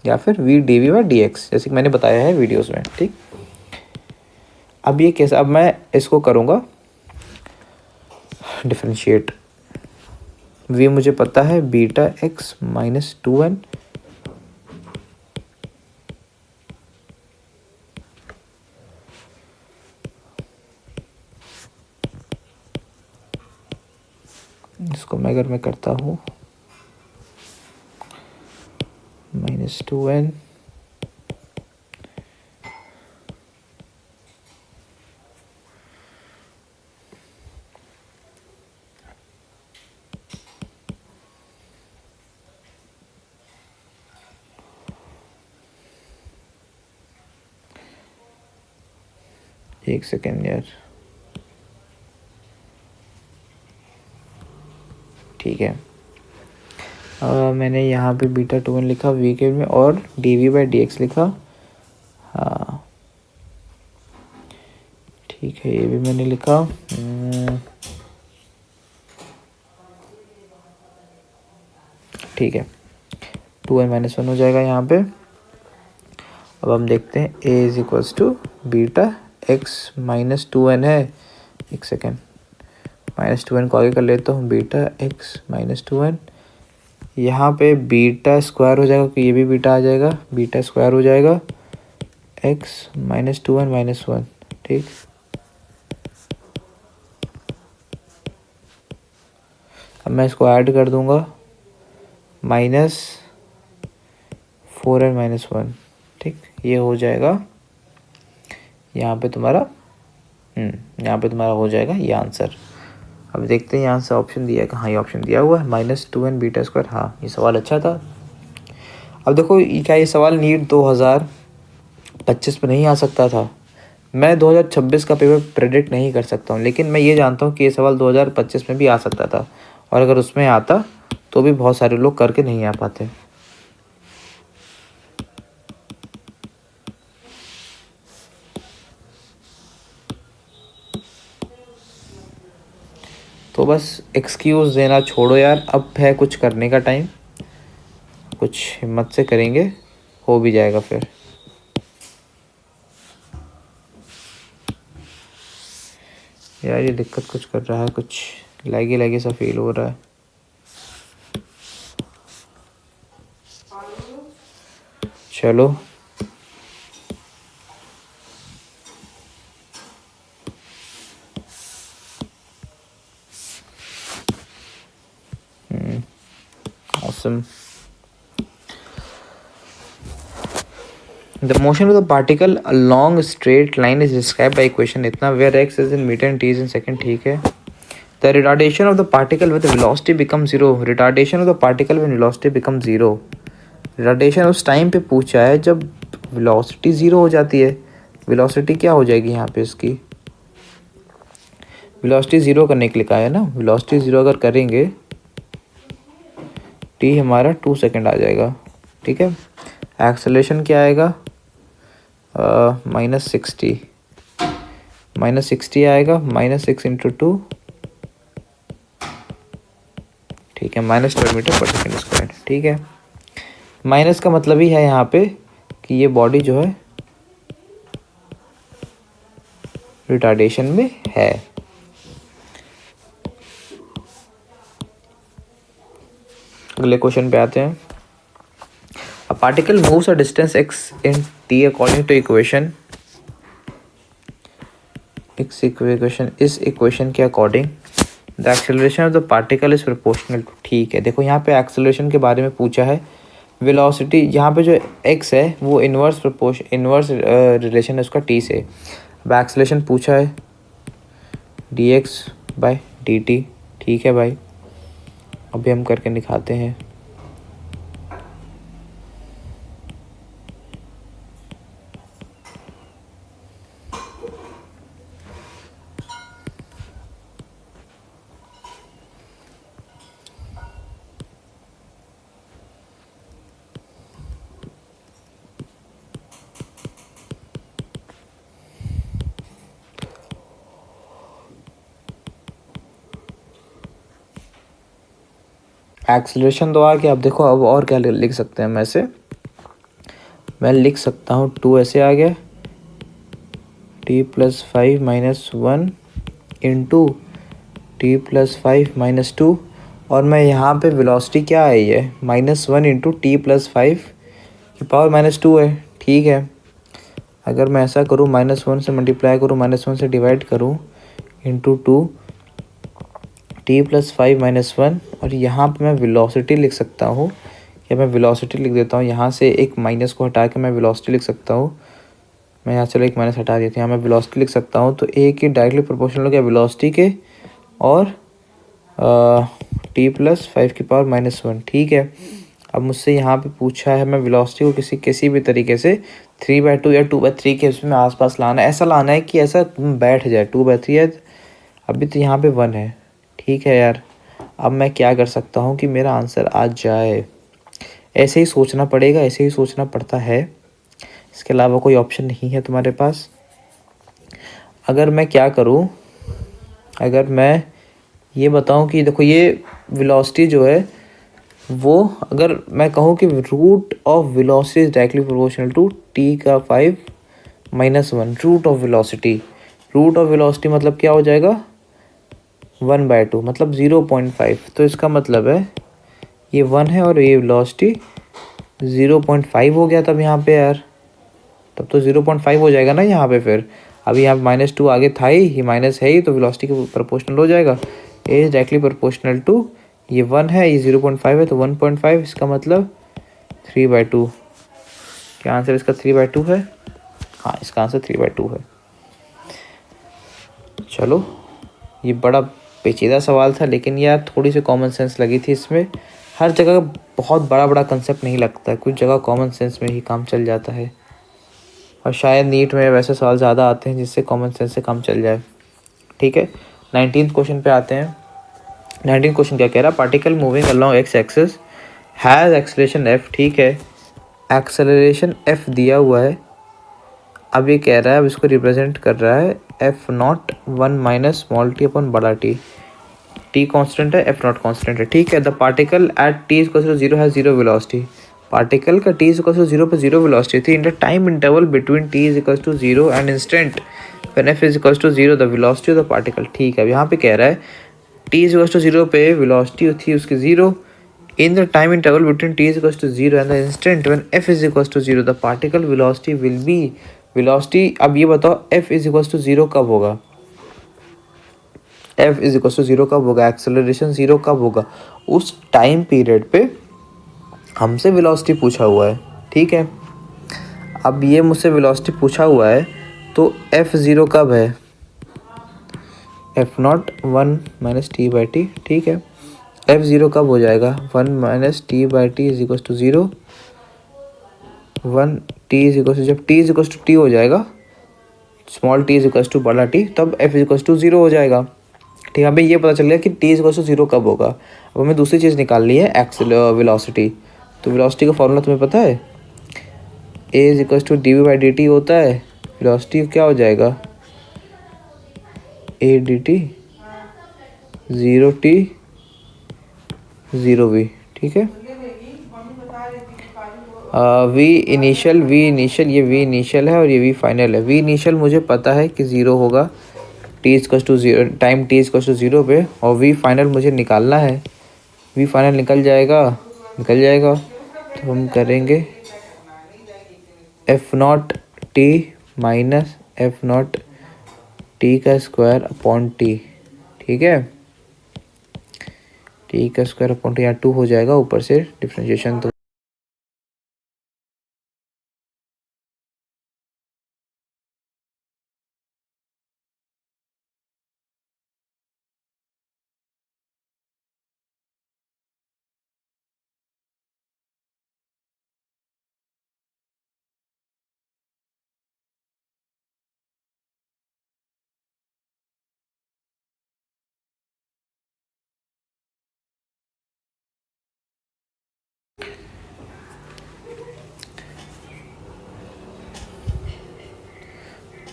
या फिर v d v by d x, जैसे कि मैंने बताया है वीडियोस में, ठीक। अब ये कैसे, अब मैं इसको करूँगा डिफ्रेंशिएट। वी मुझे पता है बीटा एक्स माइनस 2n, इसको मैं अगर मैं करता हूँ -2n एक सेकेंड यार, ठीक है। मैंने यहाँ पे बीटा 2n लिखा वी के में और d v by d x लिखा, हाँ ठीक है, ये भी मैंने लिखा। ठीक है, 2n माइनस 1 हो जाएगा यहाँ पे। अब हम देखते हैं a is equals to beta x minus 2n है, एक सेकेंड, -2n को आगे कर लेता हूँ, बीटा एक्स माइनस 2n, यहाँ पे बीटा स्क्वायर हो जाएगा क्योंकि ये भी बीटा आ जाएगा, बीटा स्क्वायर हो जाएगा एक्स माइनस 2n माइनस 1, ठीक। अब मैं इसको ऐड कर दूंगा, -4n माइनस 1, ठीक, ये हो जाएगा यहाँ पे तुम्हारा, यहाँ पे तुम्हारा हो जाएगा ये आंसर। अब देखते हैं यहाँ से ऑप्शन दिया है कहाँ, ये ऑप्शन दिया हुआ है -2n बीटा स्क्वायर, हाँ ये सवाल अच्छा था। अब देखो क्या ये सवाल नीट 2025 में नहीं आ सकता था, मैं 2026 का पेपर प्रेडिक्ट नहीं कर सकता हूँ, लेकिन मैं ये जानता हूँ कि ये सवाल 2025 में भी आ सकता था, और अगर उसमें आता तो भी बहुत सारे लोग करके नहीं आ पाते। तो बस एक्सक्यूज़ देना छोड़ो यार, अब है कुछ करने का टाइम, कुछ हिम्मत से करेंगे, हो भी जाएगा फिर। यार ये दिक्कत कुछ कर रहा है, कुछ लैगी लैगी सा फील हो रहा है। चलो awesome. The motion of the particle along a straight line is described by equation इतना, where x is in meter and t is in second, ठीक है। The retardation of the particle with velocity becomes 0. Retardation of the particle when velocity becomes 0. Retardation उस time पे पूछा है जब velocity 0 हो जाती है। velocity क्या हो जाएगी यहाँ पे इसकी, velocity 0 करने के लिए कहा है ना, velocity 0 अगर करेंगे t हमारा 2 सेकेंड आ जाएगा, ठीक है। एक्सेलरेशन क्या आएगा, -60 आएगा, -6 इंटू 2, ठीक है, -12 मीटर पर सेकेंड स्क्वायर, ठीक है। माइनस का मतलब ही है यहाँ पे कि ये बॉडी जो है रिटार्डेशन में है। अगले क्वेश्चन पे आते हैं। A particle moves a distance x in t according to equation, इस इक्वेशन के according the acceleration of the particle is proportional to, ठीक है। देखो यहाँ पे एक्सेलरेशन के बारे में पूछा है, वेलोसिटी यहाँ पे जो x है वो इन्वर्स रिलेशन है उसका t से। अब एक्सेलरेशन पूछा है dx बाय dt, ठीक है भाई, अभी हम करके दिखाते हैं। एक्सेलरेशन तो आ गया। अब देखो अब और क्या लिख सकते हैं हम ऐसे, मैं लिख सकता हूँ 2 ऐसे आ गया, t+5 - 1 इंटू t+5 - 2, और मैं यहाँ पे वेलोसिटी क्या है ये -1 इंटू t+5 की पावर -2 है। ठीक है, अगर मैं ऐसा करूँ -1 से मल्टीप्लाई करूँ, -1 से डिवाइड करूँ इंटू 2 t+5 - 1, और यहाँ पे मैं वेलोसिटी लिख सकता हूँ, या मैं वेलोसिटी लिख देता हूँ यहाँ से, एक माइनस को हटा के मैं वेलोसिटी लिख सकता हूँ। मैं यहाँ चलो एक माइनस हटा देती हूँ, यहाँ मैं वेलोसिटी लिख सकता हूँ, तो ए की डायरेक्टली प्रोपोर्शनल हो गया वेलोसिटी के, और t+5 की पावर -1। ठीक है, अब मुझसे यहाँ पे पूछा है मैं वेलोसिटी को किसी भी तरीके से 3/2 या 2/3 के उसमें आसपास लाना है। ऐसा लाना है कि ऐसा बैठ जाए 2/3 है। अभी तो यहाँ पे 1 है। ठीक है यार, अब मैं क्या कर सकता हूँ कि मेरा आंसर आ जाए। ऐसे ही सोचना पड़ेगा, ऐसे ही सोचना पड़ता है, इसके अलावा कोई ऑप्शन नहीं है तुम्हारे पास। अगर मैं क्या करूँ, अगर मैं ये बताऊँ कि देखो ये वेलोसिटी जो है वो, अगर मैं कहूँ कि root of velocity is directly proportional to t⁻⁻1 root of velocity. Root of velocity मतलब क्या हो जाएगा 1/2 मतलब 0.5। तो इसका मतलब है ये 1 है और ये वेलोसिटी 0.5 हो गया तब यहाँ पे यार, तब तो 0.5 हो जाएगा ना यहाँ पे। फिर अभी यहाँ -2 आगे था ही, ये माइनस है ही, तो वेलोसिटी के प्रोपोर्शनल हो जाएगा। ए इज डायरेक्टली प्रोपोर्शनल टू, ये 1 है, ये 0.5 है, तो 1.5, इसका मतलब 3/2। क्या आंसर इसका 3/2 है? हाँ, इसका आंसर 3/2 है। चलो, ये बड़ा पेचीदा सवाल था, लेकिन यार थोड़ी सी कॉमन सेंस लगी थी इसमें। हर जगह बहुत बड़ा बड़ा कंसेप्ट नहीं लगता है, कुछ जगह कॉमन सेंस में ही काम चल जाता है, और शायद नीट में वैसे सवाल ज़्यादा आते हैं जिससे कॉमन सेंस से काम चल जाए। ठीक है, 19th क्वेश्चन पे आते हैं। 19th क्वेश्चन क्या कह रहा है, particle moving along x axis has acceleration F. ठीक है, एक्सेलरेशन एफ दिया हुआ है। अब ये कह रहा है, अब इसको रिप्रेजेंट कर रहा है F0 1 - स्मॉल टी अपॉन बड़ा टी। टी कॉन्स्टेंट है, F0 कॉन्स्टेंट है। ठीक है, the particle at t=0 has 0 velocity. Particle का t=0 पे 0 वेलोसिटी थी। In the time interval between t=0 and instant when f=0 the velocity of the particle. ठीक है, अब यहाँ पे कह रहा है t=0 पे वेलोसिटी थी उसकी 0, in the time interval between t=0 and the instant when f=0 the particle velocity will be velocity। अब ये बताओ f=0 कब होगा, f=0 कब होगा, एक्सेलरेशन 0 कब होगा, उस टाइम पीरियड पे हमसे वेलोसिटी पूछा हुआ है। ठीक है, अब ये मुझसे वेलोसिटी पूछा हुआ है, तो f0 कब है, F0 1 - t/t। ठीक है, f0 कब हो जाएगा 1 - t/t = 0। 1 t जब t हो जाएगा, स्मॉल t बड़ा t, तब f0 हो जाएगा। ठीक है, हमें ये पता चल गया कि t0 कब होगा। अब हमें दूसरी चीज़ निकालनी है, वेलोसिटी। तो वेलोसिटी का फॉर्मूला तुम्हें पता है, a = dv/dt होता है। वेलोसिटी क्या हो जाएगा, a dt 0t 0v। ठीक है, वी इनिशियल ये वी इनिशियल है और ये वी फाइनल है। वी इनिशियल मुझे पता है कि 0 होगा t=0 टाइम t=0 पे, और वी फाइनल मुझे निकालना है। वी फाइनल निकल जाएगा, तो हम करेंगे F0t - F0t²/t। ठीक है, t²/t यहाँ 2 हो जाएगा, ऊपर से डिफ्रेंशिएशन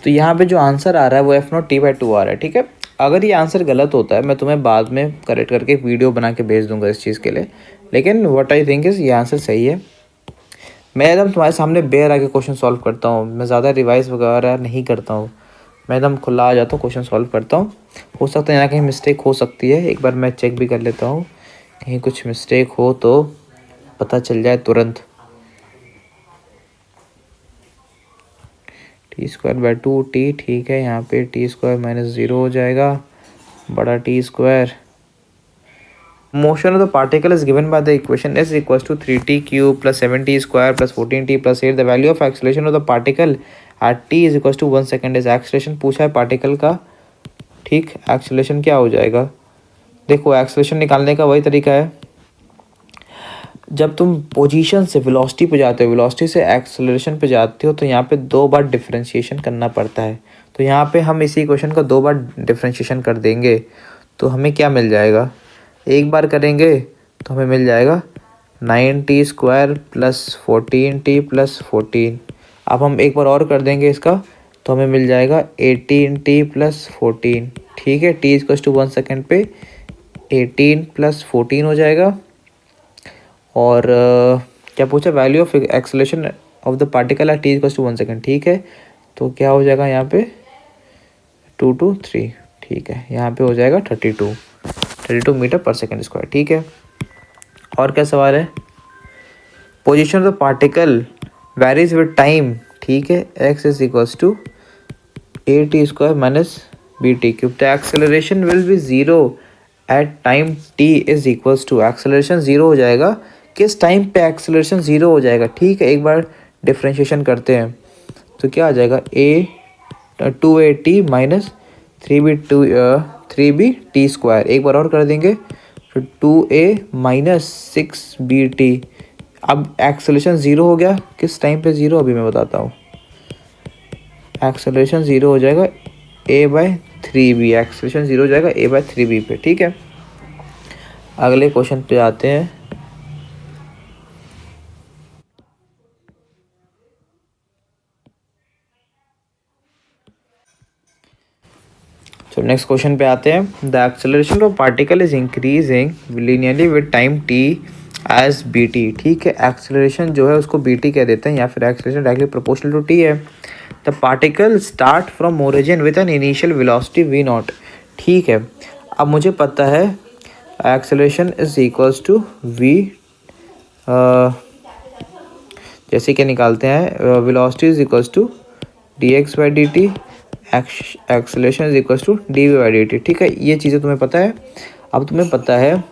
तो यहाँ पे जो आंसर आ रहा है वो F0 t/2 आ रहा है। ठीक है, अगर ये आंसर गलत होता है मैं तुम्हें बाद में करेक्ट करके एक वीडियो बना के भेज दूंगा इस चीज़ के लिए, लेकिन व्हाट आई थिंक इज़ ये आंसर सही है। मैं एकदम तुम्हारे सामने बेयर आके क्वेश्चन सॉल्व करता हूँ, मैं ज़्यादा रिवाइज वगैरह नहीं करता हूँ, मैं एकदम खुला आ जाता हूँ, क्वेश्चन सॉल्व करता हूँ। हो सकता है यहाँ कहीं मिस्टेक हो सकती है, एक बार मैं चेक भी कर लेता हूँ, कहीं कुछ मिस्टेक हो तो पता चल जाए तुरंत। t² t, ठीक है, यहाँ पे t² - 0 हो जाएगा, बड़ा t²। Motion of the particle is given by the equation s equals to 3t cube plus 7t square plus 14t plus 8. The value of acceleration of the particle at t is equals to 1 second is acceleration पूछा है particle का, ठीक। Acceleration क्या हो जाएगा, देखो acceleration निकालने का वही तरीका है, जब तुम पोजीशन से वेलोसिटी पे जाते हो, वेलोसिटी से एक्सेलरेशन पे जाते हो, तो यहाँ पे 2 बार डिफरेंशिएशन करना पड़ता है। तो यहाँ पे हम इसी क्वेश्चन का 2 बार डिफरेंशिएशन कर देंगे, तो हमें क्या मिल जाएगा, एक बार करेंगे तो हमें मिल जाएगा 9t² प्लस 14t प्लस 14। अब हम एक बार और कर देंगे इसका, तो हमें मिल जाएगा 18t प्लस 14, ठीक है। t = 1 सेकेंड पे 18 प्लस 14 हो जाएगा। और क्या पूछा, value of acceleration of the particle at t = 1 second, ठीक है। तो क्या हो जाएगा यहाँ पे 2 to 3, ठीक है, यहाँ पे हो जाएगा 32 मीटर पर सेकेंड स्क्वायर, ठीक है। और क्या सवाल है, position of the particle varies with time, ठीक है, x is equals to at² minus bt³ the acceleration will be 0 at time t is equals to, acceleration 0 हो जाएगा, किस टाइम पे एक्सेलरेशन 0 हो जाएगा, ठीक है। एक बार डिफ्रेंशिएशन करते हैं तो क्या आ जाएगा, 2at माइनस 3b t², एक बार और कर देंगे तो 2a माइनस 6bt। अब एक्सेलरेशन 0 हो गया, किस टाइम पे 0, अभी मैं बताता हूँ। एक्सेलरेशन 0 हो जाएगा a/3b, एक्सेलरेशन 0 हो जाएगा a/3b पे, ठीक है। अगले क्वेश्चन पे आते हैं। तो नेक्स्ट क्वेश्चन पे आते हैं। The acceleration of particle is increasing linearly with time t as bt, ठीक है। एक्सेलरेशन जो है उसको bt कह देते हैं, या फिर acceleration directly proportional to t है। The particle start from origin with an initial velocity v0, ठीक है। अब मुझे पता है acceleration is equals to v, जैसे कि निकालते हैं, velocity is equals to dx/dt, acceleration is equals to dv/dt, ठीक है। ये चीज़ें तुम्हें पता है। अब तुम्हें पता है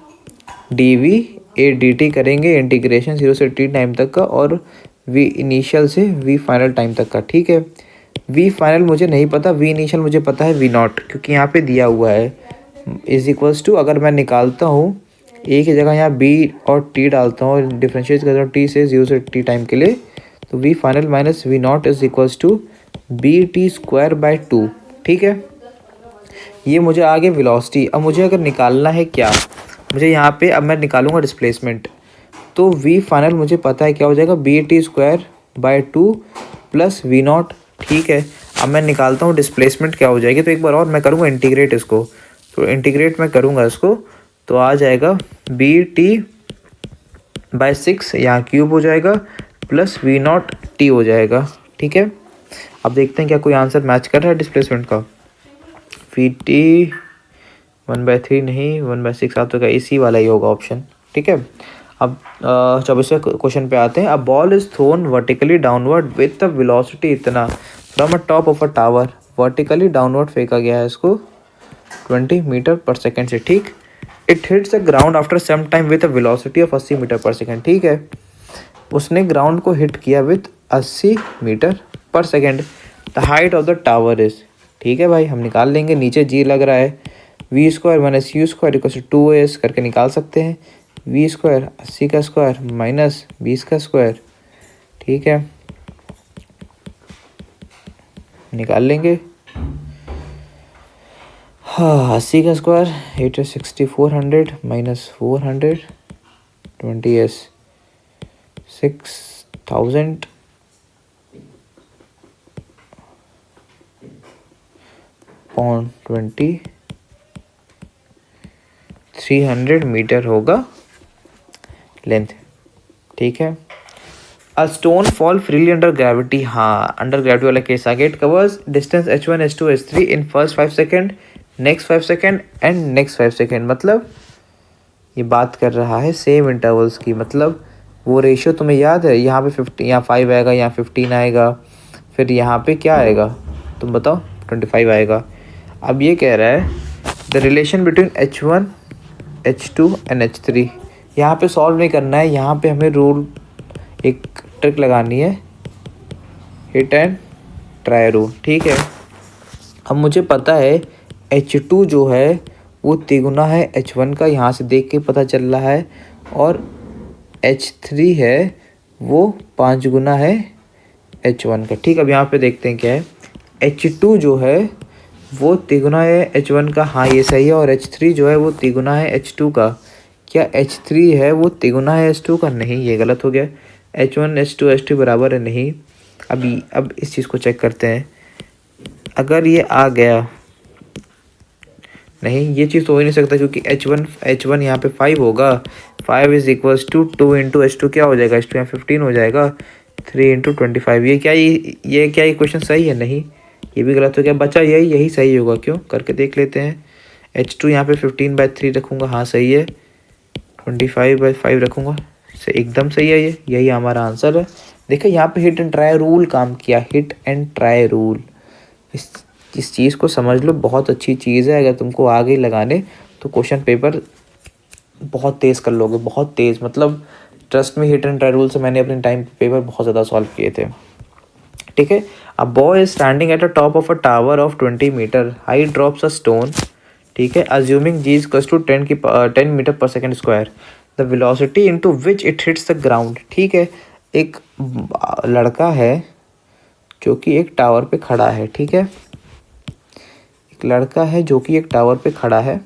dv/dt करेंगे इंटीग्रेशन 0 से t टाइम तक का, और v इनिशियल से v फाइनल टाइम तक का, ठीक है। v फाइनल मुझे नहीं पता, v इनिशियल मुझे पता है v0, क्योंकि यहाँ पे दिया हुआ है, इज इक्वल्स टू, अगर मैं निकालता हूँ a की जगह यहाँ b और t डालता हूँ, डिफ्रेंशिएट करता हूँ t से 0 से t टाइम के लिए, तो v final minus v0 is equals to bt²/2, ठीक है। ये मुझे आ गया वेलोसिटी। अब मुझे अगर निकालना है क्या, मुझे यहाँ पे अब मैं निकालूंगा डिस्प्लेसमेंट, तो v फाइनल मुझे पता है क्या हो जाएगा, bt²/2 प्लस v0, ठीक है। अब मैं निकालता हूँ डिस्प्लेसमेंट क्या हो जाएगी, तो एक बार और मैं करूँगा इंटीग्रेट इसको, तो इंटीग्रेट मैं करूँगा इसको, तो आ जाएगा bt/6, यहाँ क्यूब हो जाएगा, प्लस v0 t हो जाएगा, ठीक है। अब देखते हैं क्या कोई आंसर मैच कर रहा है डिस्प्लेसमेंट का। vt 1/3 नहीं, 1/6 आप तो का इसी वाला ही होगा ऑप्शन, ठीक है। अब 24वें क्वेश्चन पे आते हैं। A ball is thrown vertically downward with the velocity इतना from a top of a tower, vertically downward फेंका गया है इसको 20 मीटर पर सेकेंड से, ठीक। It hits the ground after some time with a velocity of 80 metre per second, ठीक है। उसने ग्राउंड को हिट किया with 80 metre per second. The height of the tower is, ठीक है भाई, हम निकाल लेंगे, नीचे जी लग रहा है, v² minus u² equal to 2s करके निकाल सकते हैं। v² 80 का स्क्वायर माइनस 20 का स्क्वायर, ठीक है, निकाल लेंगे। हाँ, 80 का square 8 is 6400 minus 400 20s 6000 point 20 300 metre होगा लेंथ, ठीक है। A stone fall freely under gravity, हाँ अंडर ग्रेविटी वाला केस आ गया। It covers distance h1 h2 h3 in first 5 second, next 5 second and next 5 second. मतलब ये बात कर रहा है सेम इंटरवल्स की। मतलब वो रेशियो तुम्हें याद है, यहाँ पे 50, यहाँ 5 आएगा, यहाँ 15 आएगा, फिर यहाँ पे क्या आएगा तुम बताओ, 25 आएगा। अब ये कह रहा है the relation between h1 h2 and h3। यहाँ पे सॉल्व नहीं करना है, यहाँ पे हमें रूल एक ट्रिक लगानी है, हिट एंड ट्राई रूल, ठीक है। अब मुझे पता है h2 जो है वो तिगुना है h1 का, यहाँ से देख के पता चल रहा है, और h3 है वो 5 गुना है h1 का, ठीक। अब यहाँ पे देखते हैं क्या है। h2 जो है वो तिगुना है h1 का, हाँ ये सही है। और h3 जो है वो तिगुना है h2 का। क्या h3 है वो तिगुना है h2 का? नहीं, ये गलत हो गया। h1 h2 h2 बराबर है नहीं। अब इस चीज़ को चेक करते हैं। अगर ये आ गया, नहीं ये चीज़ तो हो ही नहीं सकता, क्योंकि h1 यहाँ पे 5 होगा। 5 is equals to 2 into h2 क्या हो जाएगा, h2 यहाँ 15 हो जाएगा, 3 इंटू 25। ये क्या इक्वेशन सही है? नहीं, ये भी गलत हो गया। बचा यही सही होगा, क्यों करके देख लेते हैं। h2 यहाँ पे 15/3 रखूँगा, हाँ सही है। 25/5 रखूँगा, एकदम सही है। यही हमारा आंसर है। देखिए यहाँ पे हिट एंड ट्राई रूल काम किया, हिट एंड ट्राई रूल। इस चीज़ को समझ लो, बहुत अच्छी चीज़ है। अगर तुमको आ गई लगाने तो क्वेश्चन पेपर बहुत तेज़ कर लोगे, बहुत तेज़। मतलब ट्रस्ट में, हिट एंड ट्राई रूल से मैंने अपने टाइम पेपर बहुत ज़्यादा सॉल्व किए थे, ठीक है। A boy is standing at a top of a tower of 20 metre, high drops a stone, ठीक है। Assuming g is equals to 10 metre per second square, the velocity into which it hits the ground, ठीक है। एक लड़का है जो कि एक टावर पे खड़ा है, ठीक है। एक लड़का है जो कि एक टावर पे खड़ा है।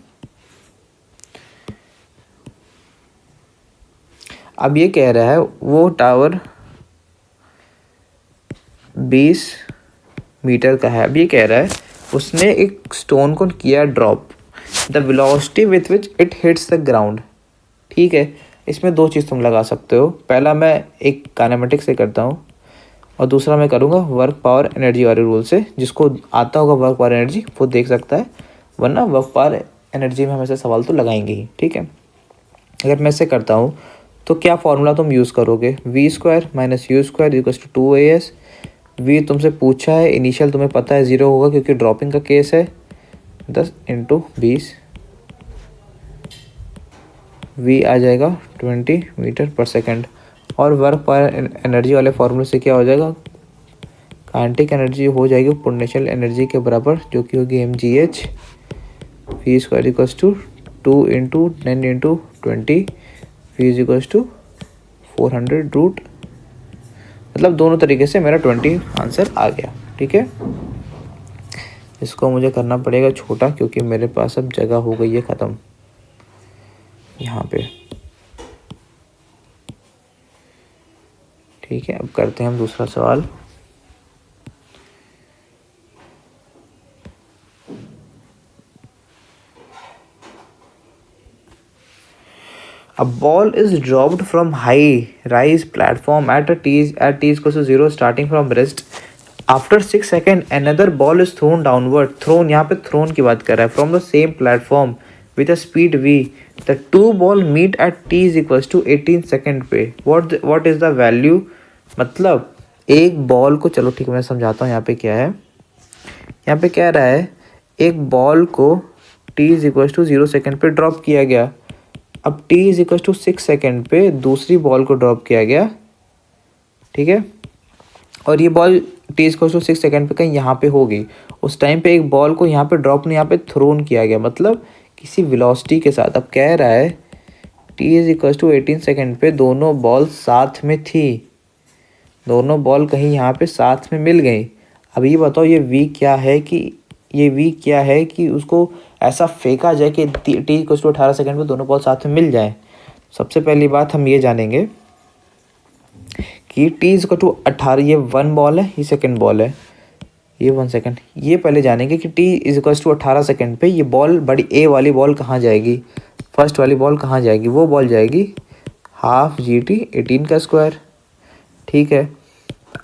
अब ये कह रहा है वो टावर 20 मीटर का है। अब ये कह रहा है उसने एक स्टोन को किया drop, the velocity with which it hits the ground, ठीक है। इसमें दो चीज़ तुम लगा सकते हो। पहला मैं एक काइनेमेटिक्स से करता हूँ, और दूसरा मैं करूँगा वर्क पावर एनर्जी वाले रूल से। जिसको आता होगा वर्क पावर एनर्जी वो देख सकता है, वरना वर्क पावर एनर्जी में हमेशा सवाल तो लगाएंगे ही, ठीक है। अगर मैं इसे करता हूँ तो क्या फॉर्मूला तुम यूज़ करोगे, v² - u² equals to 2as। v तुमसे पूछा है, इनिशियल तुम्हें पता है 0 होगा क्योंकि ड्रॉपिंग का केस है, 10 इंटू 20, v आ जाएगा 20 मीटर पर सेकेंड। और वर्क पावर एनर्जी वाले फार्मूले से क्या हो जाएगा, काइनेटिक एनर्जी हो जाएगी पोटेंशियल एनर्जी के बराबर, जो कि होगी mgh, v² equals to 2 into 10 into 20, v is equals to 400√। मतलब दोनों तरीके से मेरा 20 आंसर आ गया, ठीक है। इसको मुझे करना पड़ेगा छोटा, क्योंकि मेरे पास अब जगह हो गई है ख़त्म यहाँ पे, ठीक है। अब करते हैं हम दूसरा सवाल। A ball is dropped from high rise platform at t equals to 0 starting from rest. After 6 seconds, another ball is thrown downward. Thrown, यहाँ पे thrown की बात कर रहा है, from the same platform with a speed v. The two ball meet at t is equals to 18 second पे. What is the value? मतलब एक बॉल को, चलो ठीक है मैं समझाता हूँ यहाँ पे क्या है। यहाँ पे कह रहा है एक बॉल को t is equals to 0 second पे ड्रॉप किया गया। अब t is equals to 6 second पे दूसरी बॉल को ड्रॉप किया गया, ठीक है। और ये ball t is equals to 6 second पे कहीं यहाँ पे होगी। उस टाइम पे एक बॉल को यहाँ पे ड्रॉप नहीं, यहाँ पे थ्रोन किया गया, मतलब किसी वेलोसिटी के साथ। अब कह रहा है t is equals to 18 second पे दोनों बॉल साथ में थी, दोनों बॉल कहीं यहाँ पे साथ में मिल गई। अब ये बताओ ये v क्या है कि उसको ऐसा फेंका जाए कि t इक्वल्स टू 18 सेकेंड पे दोनों बॉल साथ में मिल जाए। सबसे पहली बात हम ये जानेंगे कि t इक्वल टू 18, ये 1 बॉल है, ये सेकेंड बॉल है, ये 1 सेकेंड। ये पहले जानेंगे कि t इक्वल्स टू 18 सेकेंड पे ये बॉल, बड़ी ए वाली बॉल कहाँ जाएगी। फर्स्ट वाली बॉल कहाँ जाएगी, वो बॉल जाएगी हाफ GT 18 का स्क्वायर, ठीक है।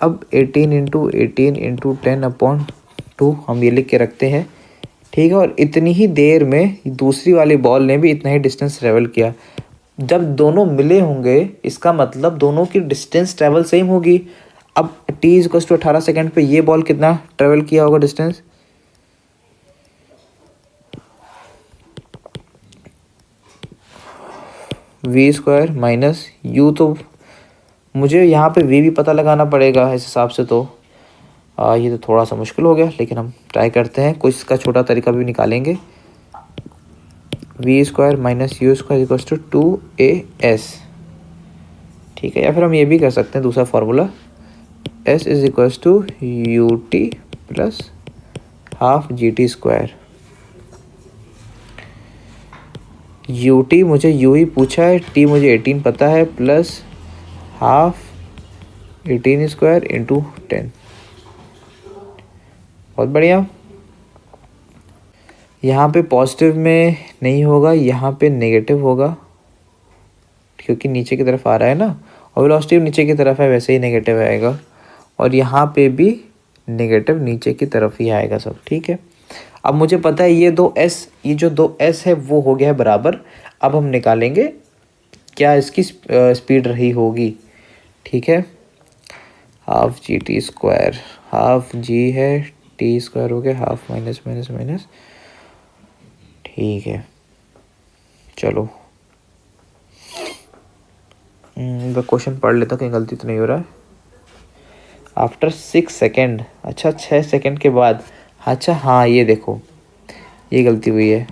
अब 18 इंटू 10/2 हम ये लिख के रखते हैं, ठीक है। और इतनी ही देर में दूसरी वाली बॉल ने भी इतना ही डिस्टेंस ट्रेवल किया। जब दोनों मिले होंगे इसका मतलब दोनों की डिस्टेंस ट्रेवल सेम होगी। अब t = 18 सेकेंड पे ये बॉल कितना ट्रेवल किया होगा डिस्टेंस, v² माइनस u। तो मुझे यहाँ पे v भी पता लगाना पड़ेगा इस हिसाब से, तो ये तो थोड़ा सा मुश्किल हो गया, लेकिन हम ट्राई करते हैं, कुछ इसका छोटा तरीका भी निकालेंगे। v² माइनस u² = 2as, ठीक है। या फिर हम ये भी कर सकते हैं दूसरा formula, s = ut plus half GT²। ut मुझे u ही पूछा है, t मुझे 18 पता है, प्लस हाफ 18² इंटू 10। बहुत बढ़िया। यहाँ पे पॉजिटिव में नहीं होगा, यहाँ पे नेगेटिव होगा, क्योंकि नीचे की तरफ आ रहा है ना, और वेलोसिटी नीचे की तरफ है, वैसे ही नेगेटिव आएगा। और यहाँ पे भी नेगेटिव नीचे की तरफ ही आएगा सब, ठीक है। अब मुझे पता है ये जो 2s है वो हो गया है बराबर। अब हम निकालेंगे क्या इसकी स्पीड रही होगी, ठीक है। हाफ GT², हाफ g है, t² हो गया, हाफ माइनस माइनस माइनस, ठीक है। चलो क्वेश्चन पढ़ लेता, कहीं गलती तो नहीं हो रहा है। आफ्टर 6 सेकेंड, अच्छा 6 सेकेंड के बाद, अच्छा हाँ ये देखो ये गलती हुई है।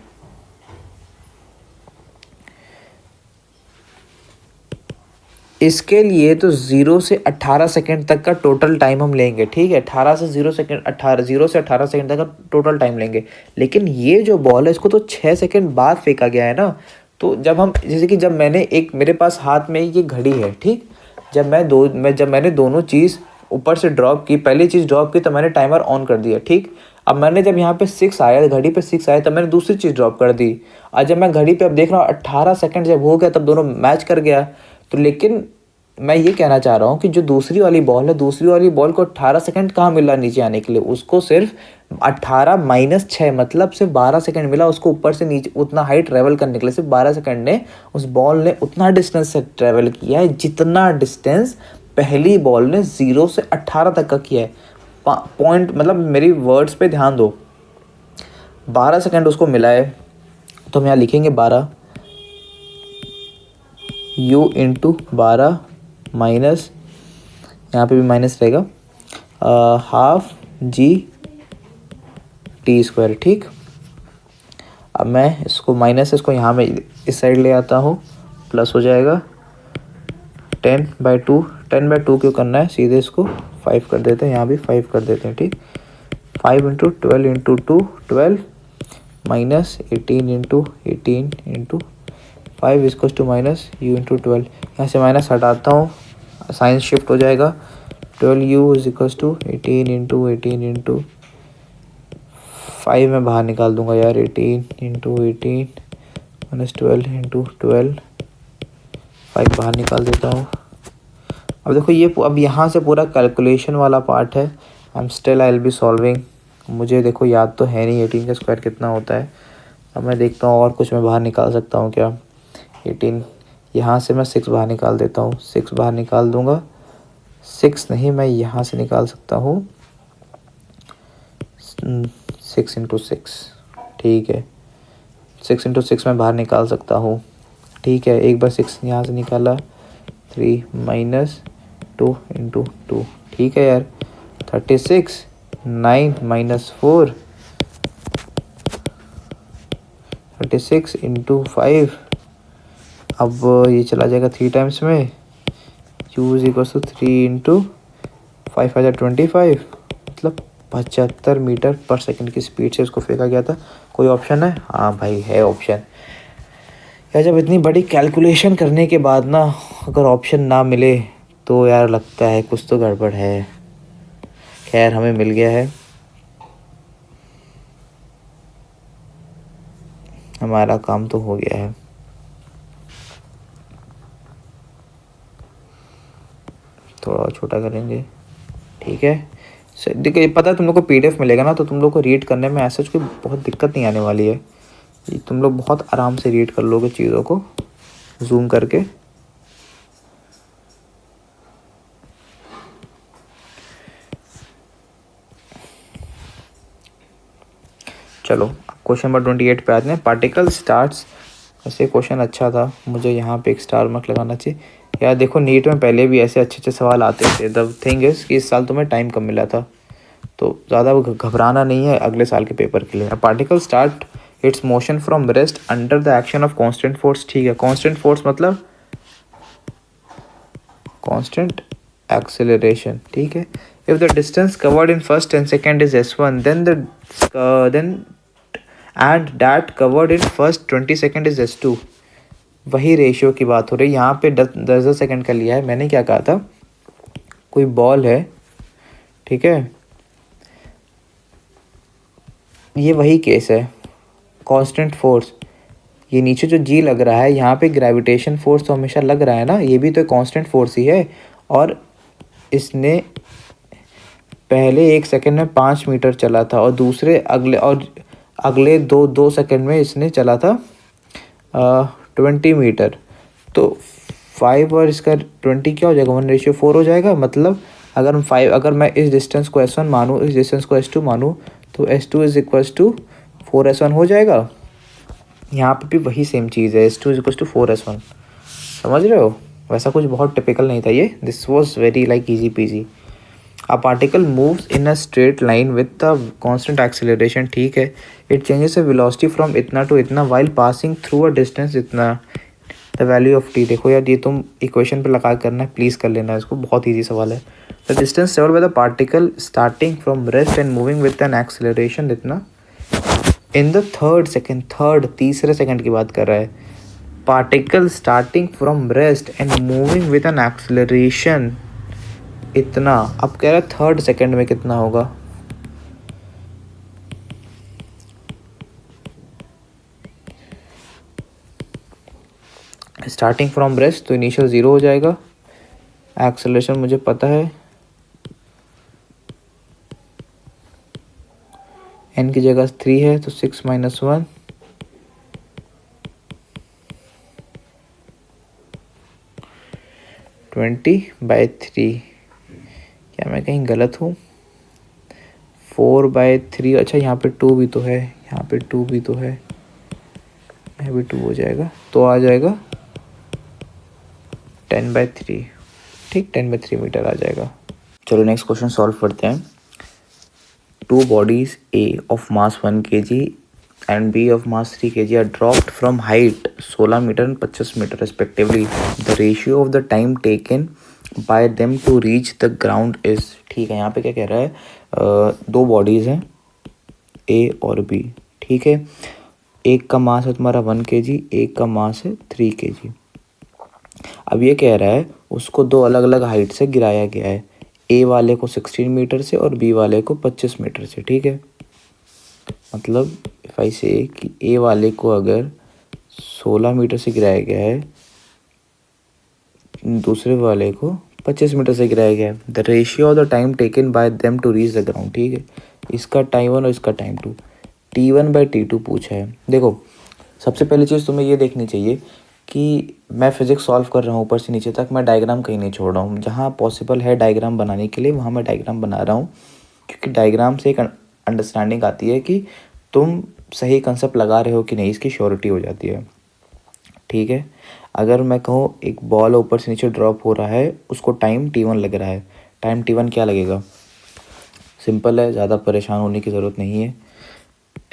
इसके लिए तो 0 से 18 सेकेंड तक का टोटल टाइम हम लेंगे, ठीक है। 0 से 18 सेकेंड तक का टोटल टाइम लेंगे। लेकिन ये जो बॉल है इसको तो 6 सेकेंड बाद फेंका गया है ना। तो जब हम जैसे कि जब मैंने मेरे पास हाथ में ये घड़ी है, ठीक। जब मैंने दोनों चीज़ ऊपर से ड्रॉप की, पहली चीज़ ड्रॉप की तो मैंने टाइमर ऑन कर दिया, ठीक। अब मैंने जब यहाँ पे 6 आया, घड़ी पे 6 आया, तब मैंने दूसरी चीज़ ड्रॉप कर दी। और जब मैं घड़ी पे अब देख रहा हूँ 18 सेकेंड जब हो गया, तब दोनों मैच कर गया। तो लेकिन मैं ये कहना चाह रहा हूँ कि जो दूसरी वाली बॉल है, दूसरी वाली बॉल को 18 सेकंड कहाँ मिला नीचे आने के लिए, उसको सिर्फ 18 माइनस 6 मतलब सिर्फ 12 सेकंड मिला उसको ऊपर से नीचे उतना हाइट ट्रेवल करने के लिए। सिर्फ 12 सेकंड ने उस बॉल ने उतना डिस्टेंस से ट्रेवल किया है जितना डिस्टेंस पहली बॉल ने 0 से 18 तक का किया है। पॉइंट मतलब मेरी वर्ड्स पे ध्यान दो, 12 सेकंड उसको मिला है, तो हम यहाँ लिखेंगे 12 u इंटू 12 माइनस, यहाँ पे भी माइनस रहेगा, हाफ GT², ठीक। अब मैं इसको माइनस, इसको यहाँ में इस साइड ले आता हूँ, प्लस हो जाएगा 10/2। 10/2 क्यों करना है, सीधे इसको 5 कर देते हैं, यहाँ भी 5 कर देते हैं, ठीक। 5 into 12 into 2 12 minus 18 into 18 into 5 equals to minus u into 12। यहाँ से माइनस हटाता हूँ, साइंस शिफ्ट हो जाएगा। 12u equals to 18 into 18 into 5 में बाहर निकाल दूंगा यार, 18 इंटू 18 माइनस 12 इंटू 12, 5 बाहर निकाल देता हूँ। अब देखो ये अब यहाँ से पूरा कैलकुलेशन वाला पार्ट है। I will be solving. मुझे देखो याद तो है नहीं 18 का स्क्वायर कितना होता है। अब मैं देखता हूँ और कुछ मैं बाहर निकाल सकता हूँ क्या। 18 यहाँ से मैं 6 बाहर निकाल देता हूँ, 6 बाहर निकाल दूँगा। 6 नहीं, मैं यहाँ से निकाल सकता हूँ 6 इंटू 6, ठीक है। 6 इंटू 6 मैं बाहर निकाल सकता हूँ, ठीक है। एक बार 6 यहाँ से निकाला, 3 माइनस 2 इंटू 2, ठीक है यार। 36, 9 माइनस 4, 36 इंटू 5। अब ये चला जाएगा 3 टाइम्स में, u इक्वल टू 3 इंटू 5 25, मतलब 75 मीटर पर सेकंड की स्पीड से उसको फेंका गया था। कोई ऑप्शन है? हाँ भाई है ऑप्शन। यार जब इतनी बड़ी कैलकुलेशन करने के बाद ना अगर ऑप्शन ना मिले तो यार लगता है कुछ तो गड़बड़ है। खैर हमें मिल गया है, हमारा काम तो हो गया है। थोड़ा और छोटा करेंगे, ठीक है। देखिए पता है तुम लोग को PDF मिलेगा ना, तो तुम लोग को रीड करने में ऐसा कोई बहुत दिक्कत नहीं आने वाली है। ये तुम लोग बहुत आराम से रीड कर लोगे चीज़ों को जूम करके। चलो क्वेश्चन नंबर 28 पे आते हैं। पार्टिकल स्टार्ट्स, ऐसे क्वेश्चन अच्छा था, मुझे यहाँ पे एक स्टार मार्क लगाना चाहिए। यार देखो नीट में पहले भी ऐसे अच्छे अच्छे सवाल आते थे। द थिंग इज़ कि इस साल तुम्हें टाइम कम मिला था, तो ज़्यादा घबराना नहीं है अगले साल के पेपर के लिए। Particle start its motion from rest under the action of constant force, ठीक है। कांस्टेंट फोर्स मतलब कांस्टेंट एक्सेलरेशन, ठीक है। If the distance covered in first 10 second is s1, then and that covered in first 20 second is s2। वही ratio की बात हो रही है यहाँ पे। 10 सेकेंड का लिया है। मैंने क्या कहा था, कोई बॉल है, ठीक है, ये वही केस है। कांस्टेंट फोर्स, ये नीचे जो जी लग रहा है यहाँ पे ग्रेविटेशन फोर्स तो हमेशा लग रहा है ना, ये भी तो कांस्टेंट फोर्स ही है। और इसने पहले 1 सेकंड में 5 मीटर चला था, और दूसरे अगले दो सेकंड में इसने चला था 20 मीटर। तो 5 और इसका 20 क्या हो जाएगा, 1:4 हो जाएगा। मतलब अगर मैं इस डिस्टेंस को S1 मानूँ, इस डिस्टेंस को S2 मानूँ, तो S2 is equals to 4S1 हो जाएगा। यहाँ पे भी वही सेम चीज़ है, S2 is equals to 4S1। समझ रहे हो, वैसा कुछ बहुत टिपिकल नहीं था ये। This was very like easy PG. A particle moves in a straight line with a constant acceleration, ठीक है। It changes the velocity from इतना to इतना while passing through a distance इतना। The value of t, देखो यार ये तुम equation पे लगा करना है, प्लीज़ कर लेना इसको, बहुत इजी सवाल है। The distance traveled by the particle starting from rest and moving with an acceleration इतना in the तीसरे सेकंड की बात कर रहा है। Particle starting from rest and moving with an acceleration इतना। अब कह रहा है 3rd सेकंड में कितना होगा, स्टार्टिंग फ्रॉम रेस्ट तो इनिशियल 0 हो जाएगा। एक्सेलरेशन मुझे पता है, n की जगह 3 है तो 6 - 1 20/3। क्या मैं कहीं गलत हूँ, 4/3। अच्छा यहाँ पे 2 भी तो है, यहाँ पे 2 भी तो है, यहाँ भी 2 हो जाएगा, तो आ जाएगा 10/3, ठीक, 10/3 मीटर आ जाएगा। चलो नेक्स्ट क्वेश्चन सॉल्व करते हैं। 2 bodies A of mass 1 kg and B of mass 3 kg are dropped from height 16 metre and 25 metre respectively. The ratio of the time taken by them to reach the ground is, ठीक है। यहाँ पे क्या कह रहा है, 2 bodies हैं A और B, ठीक है। एक का मास है तुम्हारा 1 kg, एक का मास है 3 kg। अब ये कह रहा है उसको 2 अलग अलग हाइट से गिराया गया है, ए वाले को 16 मीटर से और बी वाले को 25 मीटर से, ठीक है। मतलब इफ आई से कि ए वाले को अगर 16 मीटर से गिराया गया है, दूसरे वाले को 25 मीटर से गिराया गया है। The ratio of the time taken by them to reach the ground, ठीक है। इसका टाइम 1 और इसका टाइम 2, T1/T2 पूछा है। देखो सबसे पहली चीज़ तुम्हें ये देखनी चाहिए कि मैं फिज़िक्स सॉल्व कर रहा हूँ ऊपर से नीचे तक, मैं डायग्राम कहीं नहीं छोड़ रहा हूँ। जहाँ पॉसिबल है डायग्राम बनाने के लिए वहाँ मैं डायग्राम बना रहा हूँ, क्योंकि डायग्राम से एक अंडरस्टैंडिंग आती है कि तुम सही कंसेप्ट लगा रहे हो कि नहीं, इसकी श्योरिटी हो जाती है, ठीक है। अगर मैं कहूँ एक बॉल ऊपर से नीचे ड्रॉप हो रहा है, उसको टाइम T1 लग रहा है, टाइम T1 क्या लगेगा, सिंपल है, ज़्यादा परेशान होने की ज़रूरत नहीं है।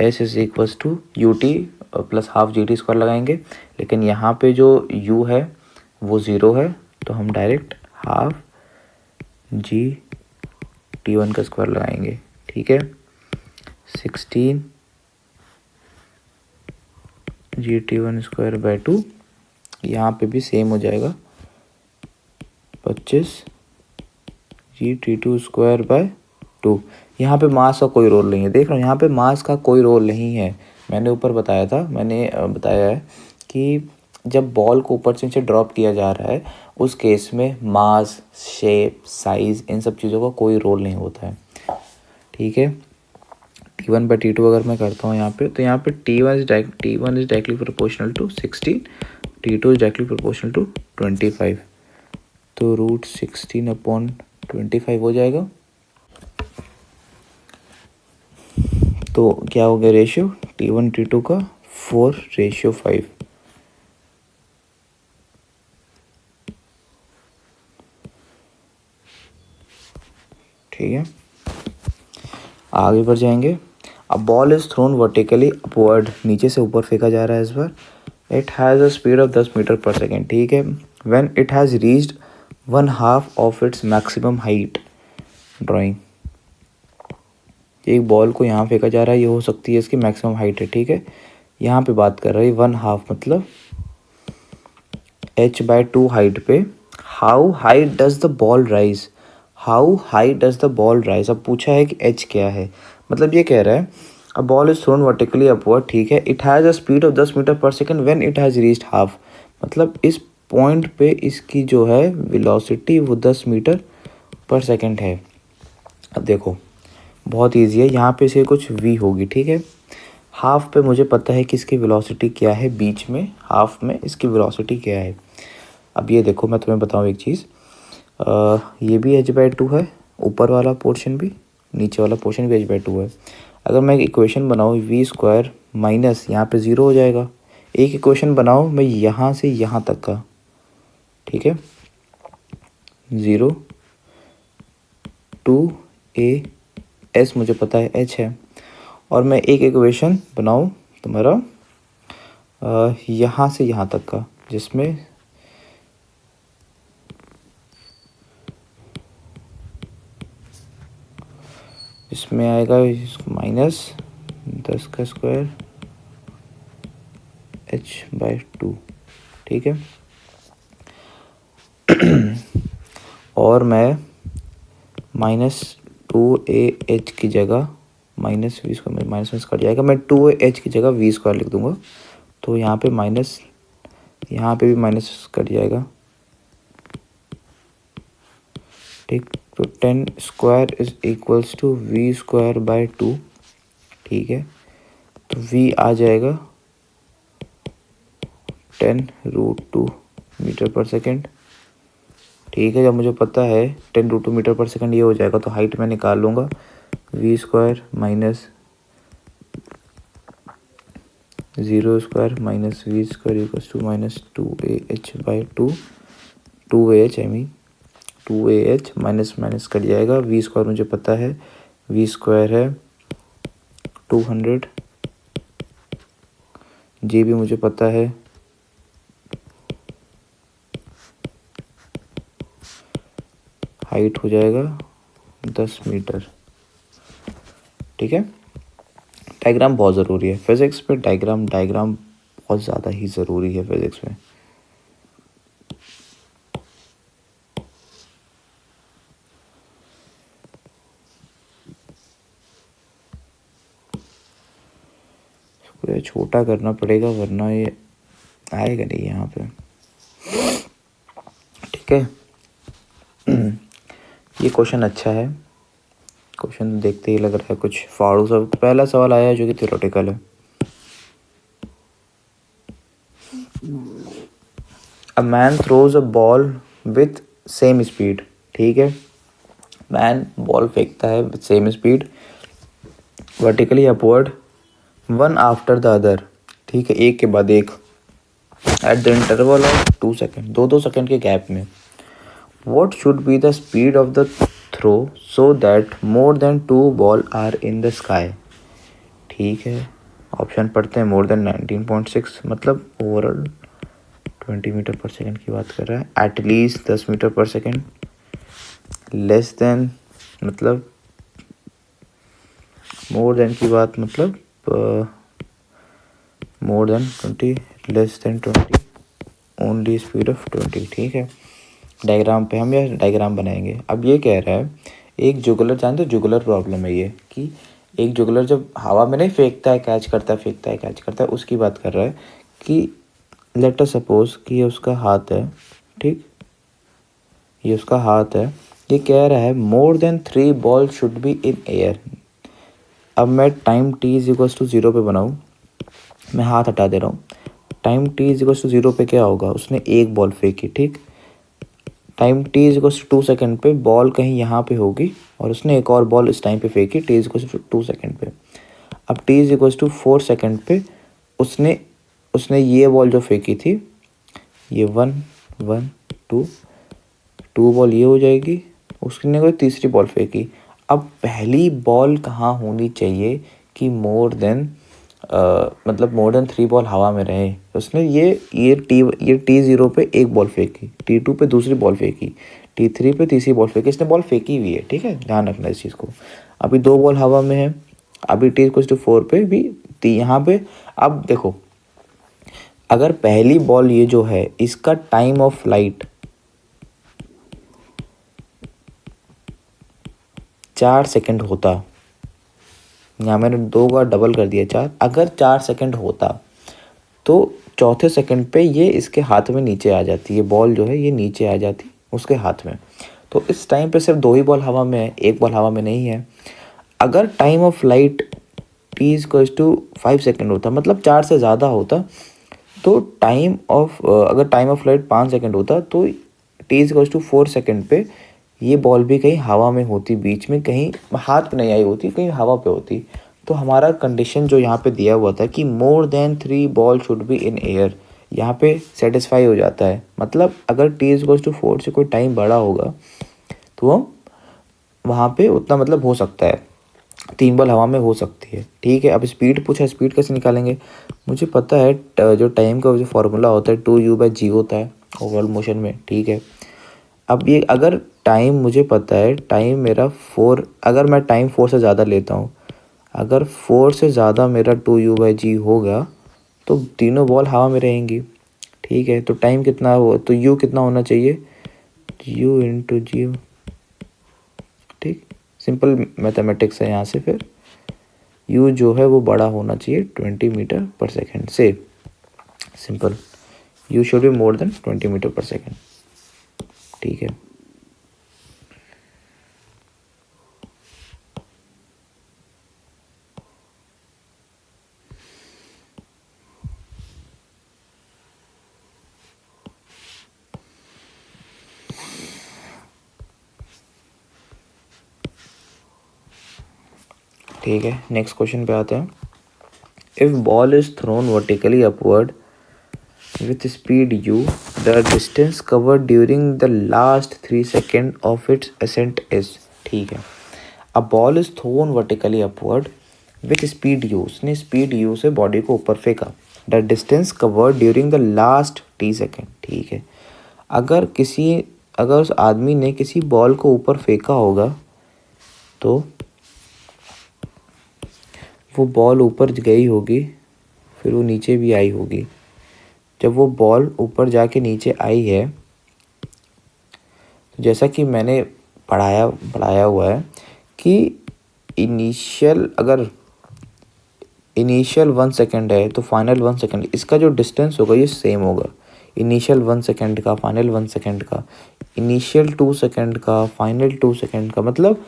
S is equals to UT plus half GT² लगाएंगे, लेकिन यहाँ पे जो U है वो 0 है, तो हम डायरेक्ट हाफ GT1 का स्क्वायर लगाएंगे, ठीक है। 16 GT1²/2, यहाँ पे भी सेम हो जाएगा 25 GT2²/2। यहाँ पे मास का कोई रोल नहीं है, देख रहे हो, यहाँ पे मास का कोई रोल नहीं है। मैंने ऊपर बताया था, मैंने बताया है कि जब बॉल को ऊपर से नीचे ड्रॉप किया जा रहा है उस केस में मास, शेप, साइज़ इन सब चीज़ों का कोई रोल नहीं होता है, ठीक है। T1/T2 अगर मैं करता हूँ यहाँ पे, तो यहाँ पे T1 is directly proportional to 16, T2 is directly proportional to 25, तो √16/25 हो जाएगा। तो क्या हो गया रेशियो T1/T2 का 4:5। ठीक है, आगे बढ़ जाएंगे। A ball is thrown vertically upward, नीचे से ऊपर फेंका जा रहा है इस बार। It has a speed of 10 metre per second, ठीक है। When it has reached 1/2 of its maximum height. Drawing, एक बॉल को यहाँ फेंका जा रहा है, ये हो सकती है इसकी मैक्सिमम हाइट है, ठीक है। यहाँ पे बात कर रही है 1/2 मतलब h/2 हाइट पे। How high does the ball rise, how high does the ball rise. अब पूछा है कि h क्या है, मतलब ये कह रहा है a ball is thrown vertically upward, ठीक है। It has a speed of 10 metre per second when it has reached half, मतलब इस पॉइंट पे इसकी जो है वेलोसिटी वो 10 मीटर पर सेकेंड है। अब देखो बहुत ईजी है, यहाँ पे से कुछ v होगी, ठीक है। हाफ पे मुझे पता है कि इसकी वेलोसिटी क्या है, बीच में हाफ में इसकी वेलोसिटी क्या है। अब ये देखो मैं तुम्हें बताऊँ एक चीज़, ये भी h/2 है, ऊपर वाला पोर्शन भी, नीचे वाला पोर्शन भी h/2 है। अगर मैं एक इक्वेशन बनाऊँ v² माइनस यहाँ पे 0 हो जाएगा। एक इक्वेशन बनाओ मैं यहाँ से यहाँ तक का, ठीक है, 0 2a मुझे पता है h है। और मैं एक इक्वेशन बनाऊँ तुम्हारा यहाँ से यहाँ तक का, जिसमें आएगा -10² h/2, ठीक है। और मैं -2ah की जगह -v² माइनस कट जाएगा, मैं 2ah की जगह v² लिख दूंगा, तो यहाँ पे माइनस, यहाँ पे भी माइनस कट जाएगा, ठीक। तो 10² इज इक्वल्स टू v²/2, ठीक है। तो v आ जाएगा 10√2 मीटर पर सेकेंड, ठीक है। जब मुझे पता है 10√2 मीटर पर सेकेंड ये हो जाएगा, तो हाइट मैं निकाल लूँगा v² minus 0² minus v² equals to -2ah/2, 2ah I mean 2ah minus minus cut जाएगा, v² मुझे पता है, v² है 200, जी भी मुझे पता है, हाइट हो जाएगा 10 मीटर, ठीक है। डायग्राम बहुत ज़रूरी है फिज़िक्स में, डायग्राम बहुत ज़्यादा ही ज़रूरी है फिज़िक्स में। इसको छोटा करना पड़ेगा वरना ये आएगा नहीं यहाँ पे, ठीक है। ये क्वेश्चन अच्छा है, क्वेश्चन देखते ही लग रहा है कुछ फाड़ू सा। पहला सवाल आया है जो कि थ्योरेटिकल है। A man throws a ball with same speed, ठीक है। मैन बॉल फेंकता है with same speed vertically upward, one after the other, ठीक है, एक के बाद एक, at the interval of 2 second, 2 second के गैप में। What should be the speed of the throw so that more than 2 ball are in the sky, ठीक है। ऑप्शन पढ़ते हैं, मोर देन 19.6 मतलब ओवरऑल 20 मीटर पर सेकेंड की बात कर रहा है, at least 10 metre per second, less than मतलब मोर देन की बात मतलब मोर than 20, less than 20, only speed of 20, ठीक है। डायग्राम पे हम यह डायग्राम बनाएंगे। अब ये कह रहा है एक जुगलर, जानते हो जुगलर प्रॉब्लम है ये, कि एक जुगलर जब हवा में नहीं फेंकता है कैच करता है, फेंकता है कैच करता है, उसकी बात कर रहा है कि लेट अस सपोज कि ये उसका हाथ है, ठीक, ये उसका हाथ है। ये कह रहा है मोर देन 3 बॉल शुड बी इन एयर। अब मैं time t is equals to 0 पे बनाऊँ, मैं हाथ हटा दे रहा हूँ। Time t is equals to 0 पे क्या होगा, उसने एक बॉल फेंकी, ठीक। Time t is equals to 2 second पे बॉल कहीं यहाँ पे होगी और उसने एक और बॉल इस टाइम पे फेंकी t is equals to 2 second पे। अब t is equals to 4 second पे उसने उसने ये बॉल जो फेंकी थी, ये 1 1 2 2 बॉल ये हो जाएगी, उसने कोई तीसरी बॉल फेंकी। अब पहली बॉल कहाँ होनी चाहिए कि मोर देन मतलब मोर देन 3 बॉल हवा में रहे। उसने ये टी 0 पे एक बॉल फेंकी, टी 2 पे दूसरी बॉल फेंकी, टी 3 पे तीसरी बॉल फेंकी, इसने बॉल फेंकी हुई है, ठीक है, ध्यान रखना इस चीज़ को। अभी 2 बॉल हवा में है, अभी टी इक्वल्स टू 4 पे भी यहाँ पे। अब देखो, अगर पहली बॉल ये जो है इसका टाइम ऑफ फ्लाइट 4 सेकेंड होता, यहाँ मैंने 2 का डबल कर दिया 4, अगर 4 सेकेंड होता तो चौथे सेकंड पे ये इसके हाथ में नीचे आ जाती, ये बॉल जो है ये नीचे आ जाती उसके हाथ में। तो इस टाइम पे सिर्फ 2 ही बॉल हवा में है, एक बॉल हवा में नहीं है। अगर time of flight t equals to 5 second होता, मतलब 4 से ज़्यादा होता, तो अगर टाइम ऑफ फ्लाइट 5 सेकेंड होता तो टी इक्वल्स टू 4 सेकेंड पे ये बॉल भी कहीं हवा में होती, बीच में कहीं हाथ पे नहीं आई होती, कहीं हवा पे होती। तो हमारा कंडीशन जो यहाँ पे दिया हुआ था कि मोर देन 3 बॉल शुड बी इन एयर, यहाँ पे सेटिस्फाई हो जाता है। मतलब अगर टी इक्वल्स टू 4 से कोई टाइम बड़ा होगा तो वहाँ पे उतना मतलब हो सकता है, 3 बॉल हवा में हो सकती है, ठीक है। अब स्पीड पूछा, स्पीड कैसे निकालेंगे, मुझे पता है जो टाइम का जो फार्मूला होता है 2u/g होता है ओवरऑल मोशन में, ठीक है। अब ये अगर टाइम मुझे पता है, टाइम मेरा 4, अगर मैं टाइम 4 से ज़्यादा लेता हूँ, अगर 4 से ज़्यादा मेरा 2u/g होगा तो तीनों बॉल हवा में रहेंगी, ठीक है। तो टाइम कितना हो, तो u कितना होना चाहिए, u इंटू जी, ठीक, सिंपल मैथमेटिक्स है यहाँ से। फिर u जो है वो बड़ा होना चाहिए 20 मीटर पर सेकेंड से, simple, u should be more than 20 metre per second, ठीक है। ठीक है, नेक्स्ट क्वेश्चन पे आते हैं। If ball is thrown vertically upward with speed u, the distance covered during the last 3 seconds of its ascent is, ठीक है। A ball is thrown vertically upward with speed u, उसने speed u से body को ऊपर फेंका, the distance covered during the last t second, ठीक है। अगर उस आदमी ने किसी बॉल को ऊपर फेंका होगा तो वो बॉल ऊपर गई होगी, फिर वो नीचे भी आई होगी। जब वो बॉल ऊपर जाके नीचे आई है, तो जैसा कि मैंने पढ़ाया हुआ है कि अगर इनिशियल 1 सेकेंड है तो फाइनल 1 सेकेंड, इसका जो डिस्टेंस होगा ये सेम होगा। इनिशियल 1 सेकेंड का, फाइनल 1 सेकेंड का, इनिशियल 2 सेकेंड का, फाइनल 2 सेकेंड का, मतलब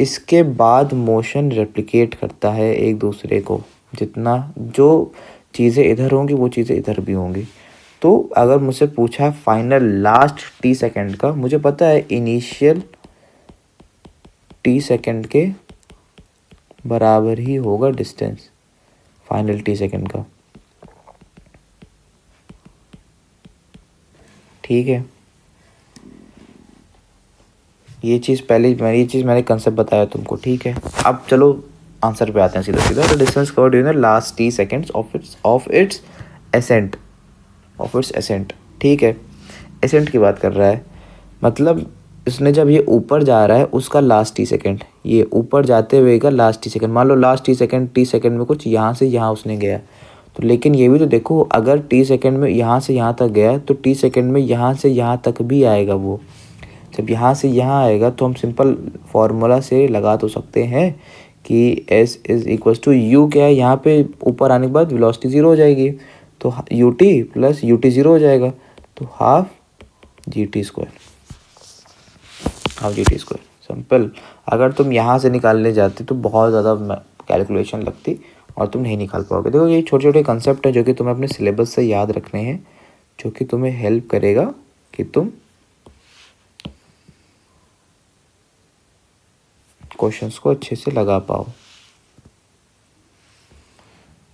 इसके बाद मोशन रेप्लिकेट करता है एक दूसरे को, जितना जो चीज़ें इधर होंगी वो चीज़ें इधर भी होंगी। तो अगर मुझसे पूछा है फाइनल लास्ट टी सेकेंड का, मुझे पता है इनिशियल टी सेकेंड के बराबर ही होगा डिस्टेंस फाइनल टी सेकेंड का, ठीक है। ये चीज़ मैंने कंसेप्ट बताया तुमको, ठीक है। अब चलो आंसर पे आते हैं सीधा सीधा। The distance covered during the last t seconds of its ascent, ठीक है। एसेंट की बात कर रहा है, मतलब इसने जब ये ऊपर जा रहा है उसका लास्ट टी सेकेंड, ये ऊपर जाते हुए का लास्ट टी सेकेंड, मान लो लास्ट टी सेकेंड में कुछ यहाँ से यहाँ उसने गया, तो लेकिन ये भी तो देखो, अगर टी सेकेंड में यहाँ से यहाँ तक गया तो टी सेकेंड में यहाँ से यहाँ तक भी आएगा। वो जब यहाँ से यहाँ आएगा तो हम सिंपल फार्मूला से लगा तो सकते हैं कि s is equals to u, क्या है यहाँ पे ऊपर आने के बाद वेलोसिटी 0 हो जाएगी, तो you t plus U T zero हो जाएगा, तो half G T square, half G T square. Simple. अगर तुम यहाँ से निकालने जाते तो बहुत ज़्यादा कैलकुलेशन लगती और तुम नहीं निकाल पाओगे। देखो ये छोटे छोटे कंसेप्ट हैं जो कि तुम्हें अपने सिलेबस से याद रखने हैं, जो कि तुम्हें हेल्प करेगा कि तुम क्वेश्चंस को अच्छे से लगा पाओ।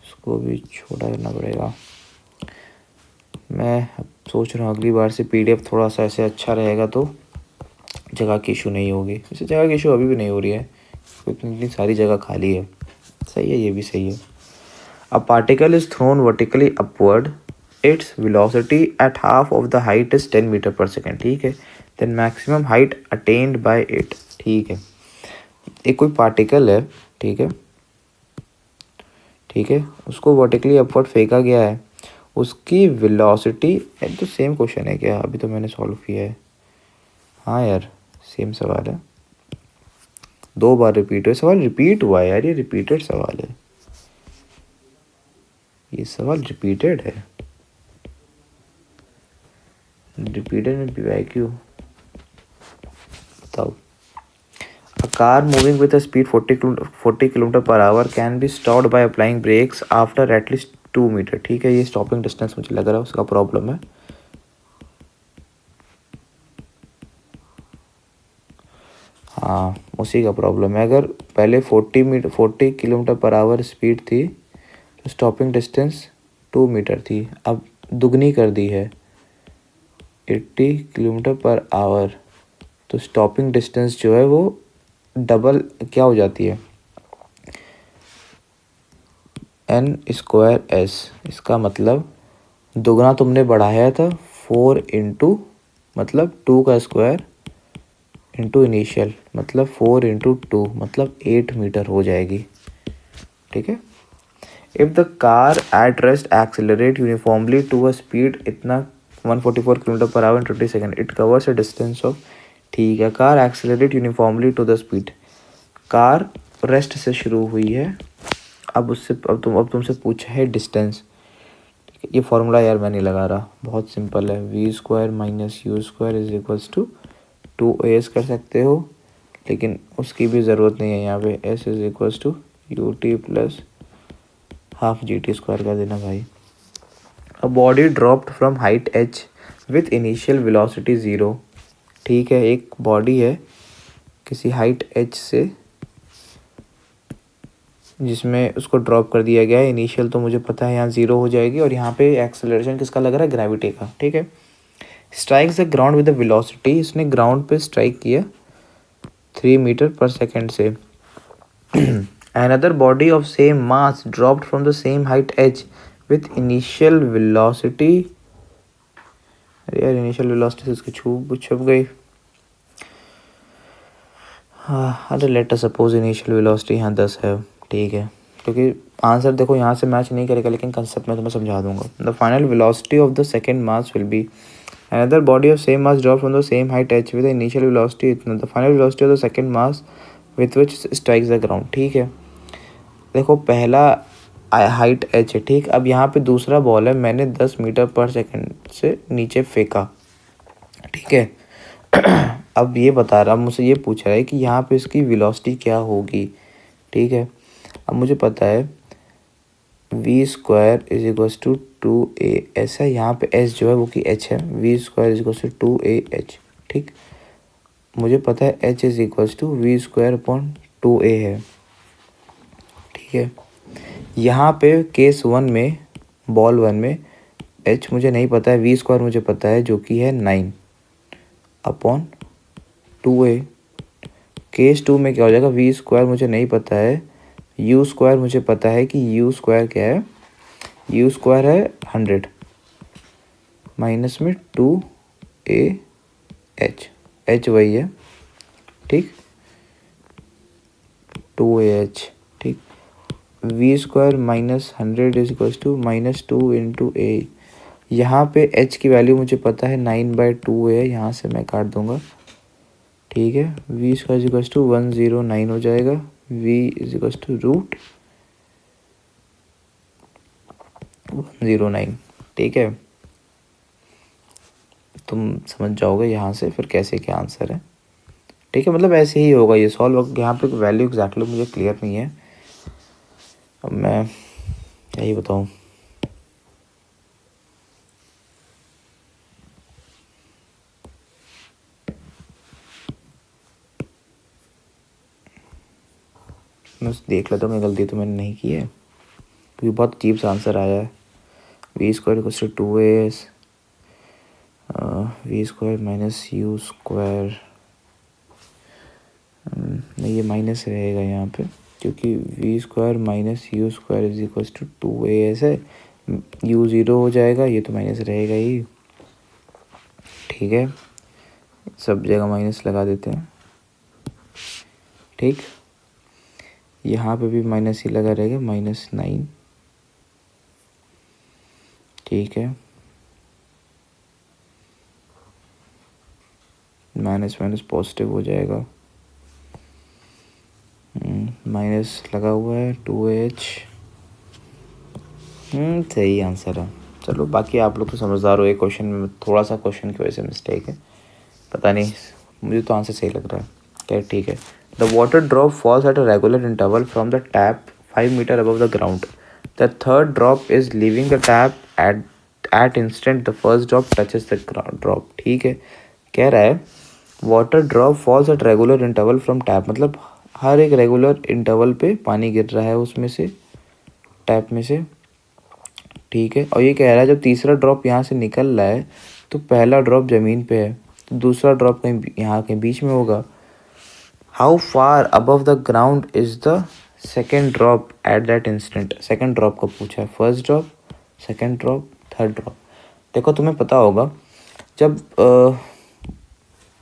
इसको भी छोटा करना पड़ेगा। मैं अब सोच रहा हूँ अगली बार से पीडीएफ थोड़ा सा ऐसे अच्छा रहेगा तो जगह की इशू नहीं होगी। वैसे जगह की इशू अभी भी नहीं हो रही है, इतनी सारी जगह खाली है। सही है, ये भी सही है। A particle is thrown vertically upward, its velocity at half of the height is 10 metre per second. ठीक है, then maximum height attained by it. ठीक है, एक कोई पार्टिकल है, ठीक है, ठीक है, उसको वर्टिकली अपवर्ड फेंका गया है, उसकी वेलोसिटी, तो सेम क्वेश्चन है क्या? अभी तो मैंने सॉल्व किया है। हाँ यार, सेम सवाल है, 2 बार रिपीट हुआ। सवाल रिपीट हुआ है यार, ये रिपीटेड सवाल है, ये सवाल रिपीटेड है। रिपीटेड में PYQ बताओ। A car moving with a speed 40 kilometre per hour can be stopped by applying brakes after at least 2 metre. ठीक है, ये स्टॉपिंग डिस्टेंस मुझे लग रहा है उसका प्रॉब्लम है। हाँ, उसी का प्रॉब्लम है। अगर पहले 40 किलोमीटर पर आवर स्पीड थी तो स्टॉपिंग डिस्टेंस 2 मीटर थी, अब दुगनी कर दी है 80 किलोमीटर पर आवर, तो स्टॉपिंग डिस्टेंस जो है वो डबल क्या हो जाती है, n²s। इसका मतलब दुगना तुमने बढ़ाया था 4 इंटू मतलब 2 का स्क्वायर इंटू इनिशियल मतलब 4 इंटू 2 मतलब 8 मीटर हो जाएगी। ठीक है, if the car at rest accelerate uniformly to a speed इतना 144 kilometre per hour in 20 second, it covers a distance of. ठीक है, car accelerate uniformly to the speed, car rest से शुरू हुई है, अब तुमसे पूछा है डिस्टेंस। ठीक है, ये फॉर्मूला यार मैं नहीं लगा रहा, बहुत सिंपल है, v² minus u² is equals to 2as कर सकते हो, लेकिन उसकी भी ज़रूरत नहीं है यहाँ पे, s is equals to ut plus half gt square कर देना भाई। A body dropped from height h with initial velocity 0। ठीक है, एक बॉडी है किसी हाइट h से जिसमें उसको ड्रॉप कर दिया गया है, इनिशियल तो मुझे पता है यहाँ 0 हो जाएगी, और यहाँ पे एक्सेलरेशन किसका लग रहा है, ग्रेविटी का। ठीक है, strikes the ground with the velocity, इसने ग्राउंड पे स्ट्राइक किया 3 मीटर पर सेकेंड से। Another body of same mass dropped from the same height h with initial velocity, अरे यार इनिशियल वेलोसिटी से इसकी छुप गई। हाँ, अरे let us suppose initial velocity यहाँ 10 है। ठीक है, क्योंकि आंसर देखो यहाँ से मैच नहीं करेगा, लेकिन कंसेप्ट मैं तुम्हें समझा दूंगा। The final velocity of the second mass will be another body of same mass drop from the same height h with initial velocity इतना, the final velocity of the second mass with which strikes the ground. ठीक है, देखो पहला height h है, ठीक, अब यहाँ पे दूसरा बॉल है, मैंने 10 मीटर पर सेकंड से नीचे फेंका। ठीक है, अब ये बता रहा, मुझसे ये पूछ रहा है कि यहाँ पे इसकी वेलोसिटी क्या होगी। ठीक है, अब मुझे पता है v² is equals to 2as है, यहाँ पे s जो है वो कि h है, v² is equals to 2ah। ठीक, मुझे पता है h is equals to v² upon 2a है। ठीक है, यहाँ पे केस 1 में, बॉल 1 में h मुझे नहीं पता है, v² मुझे पता है जो कि है 9 अपॉन 2a। केस 2 में क्या हो जाएगा, v² मुझे नहीं पता है, u² मुझे पता है कि u² क्या है, u² है 100 माइनस में 2ah, h वही है। ठीक, 2ah। ठीक, v² minus 100 is equals to minus 2 into a। यहाँ पे h की वैल्यू मुझे पता है 9/2 है, यहाँ से मैं काट दूंगा। ठीक है, v² इज इक्वल्स टू 109 हो जाएगा, v is equals to root 109। ठीक है, तुम समझ जाओगे यहाँ से फिर कैसे क्या आंसर है। ठीक है, मतलब ऐसे ही होगा ये सॉल्व। यहाँ पे वैल्यू एग्जैक्टली मुझे क्लियर नहीं है, अब मैं यही बताऊँ। मैं देख लेता हूँ मैं गलती तो मैंने नहीं की है, क्योंकि बहुत अजीब सा आंसर आया है। V square equals to 2as v square minus u square, नहीं ये माइनस रहेगा यहाँ पे, क्योंकि v square minus u square is equals to 2as है। यू ज़ीरो हो जाएगा, ये तो माइनस रहेगा ही। ठीक है, सब जगह माइनस लगा देते हैं। ठीक, यहाँ पे भी माइनस ही लगा रहेगा, -9। ठीक है, माइनस माइनस पॉजिटिव हो जाएगा, माइनस लगा हुआ है 2h। सही आंसर है। चलो बाकी आप लोग तो समझदार हो, एक क्वेश्चन में थोड़ा सा क्वेश्चन की वजह से मिस्टेक है, पता नहीं, मुझे तो आंसर सही लग रहा है। क्या ठीक है, the water drop falls at a regular interval from the tap 5 metre above the ground. The third drop is leaving the tap at instant the first drop touches the drop. ठीक है, कह रहा है water drop falls at regular interval from tap, मतलब हर एक regular interval पे पानी गिर रहा है उसमें से, टैप में से। ठीक है, और ये कह रहा है जब तीसरा ड्रॉप यहाँ से निकल रहा है तो पहला ड्रॉप ज़मीन पे है, तो दूसरा ड्रॉप कहीं यहाँ कहीं बीच में होगा। How far above the ground is the second drop at that instant. Second drop का पूछा है, first drop, second drop, third drop. देखो तुम्हें पता होगा जब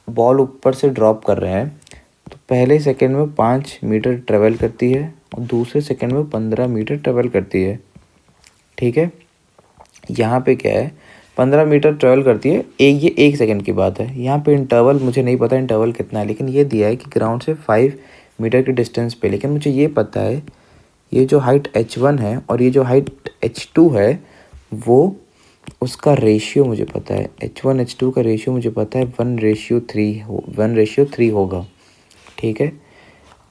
बॉल ऊपर से ड्रॉप कर रहे हैं तो पहले सेकंड में 5 मीटर ट्रेवल करती है और दूसरे सेकंड में 15 मीटर ट्रेवल करती है। ठीक है, यहाँ पे क्या है, 15 मीटर ट्रेवल करती है, ये 1 सेकंड की बात है। यहाँ पे इंटरवल मुझे नहीं पता इंटरवल कितना है, लेकिन ये दिया है कि ग्राउंड से 5 मीटर की डिस्टेंस पे। लेकिन मुझे ये पता है ये जो हाइट h1 है और ये जो हाइट h2 है वो उसका रेशियो मुझे पता है, h1 h2 का रेशियो मुझे पता है 1:3 होगा। ठीक है,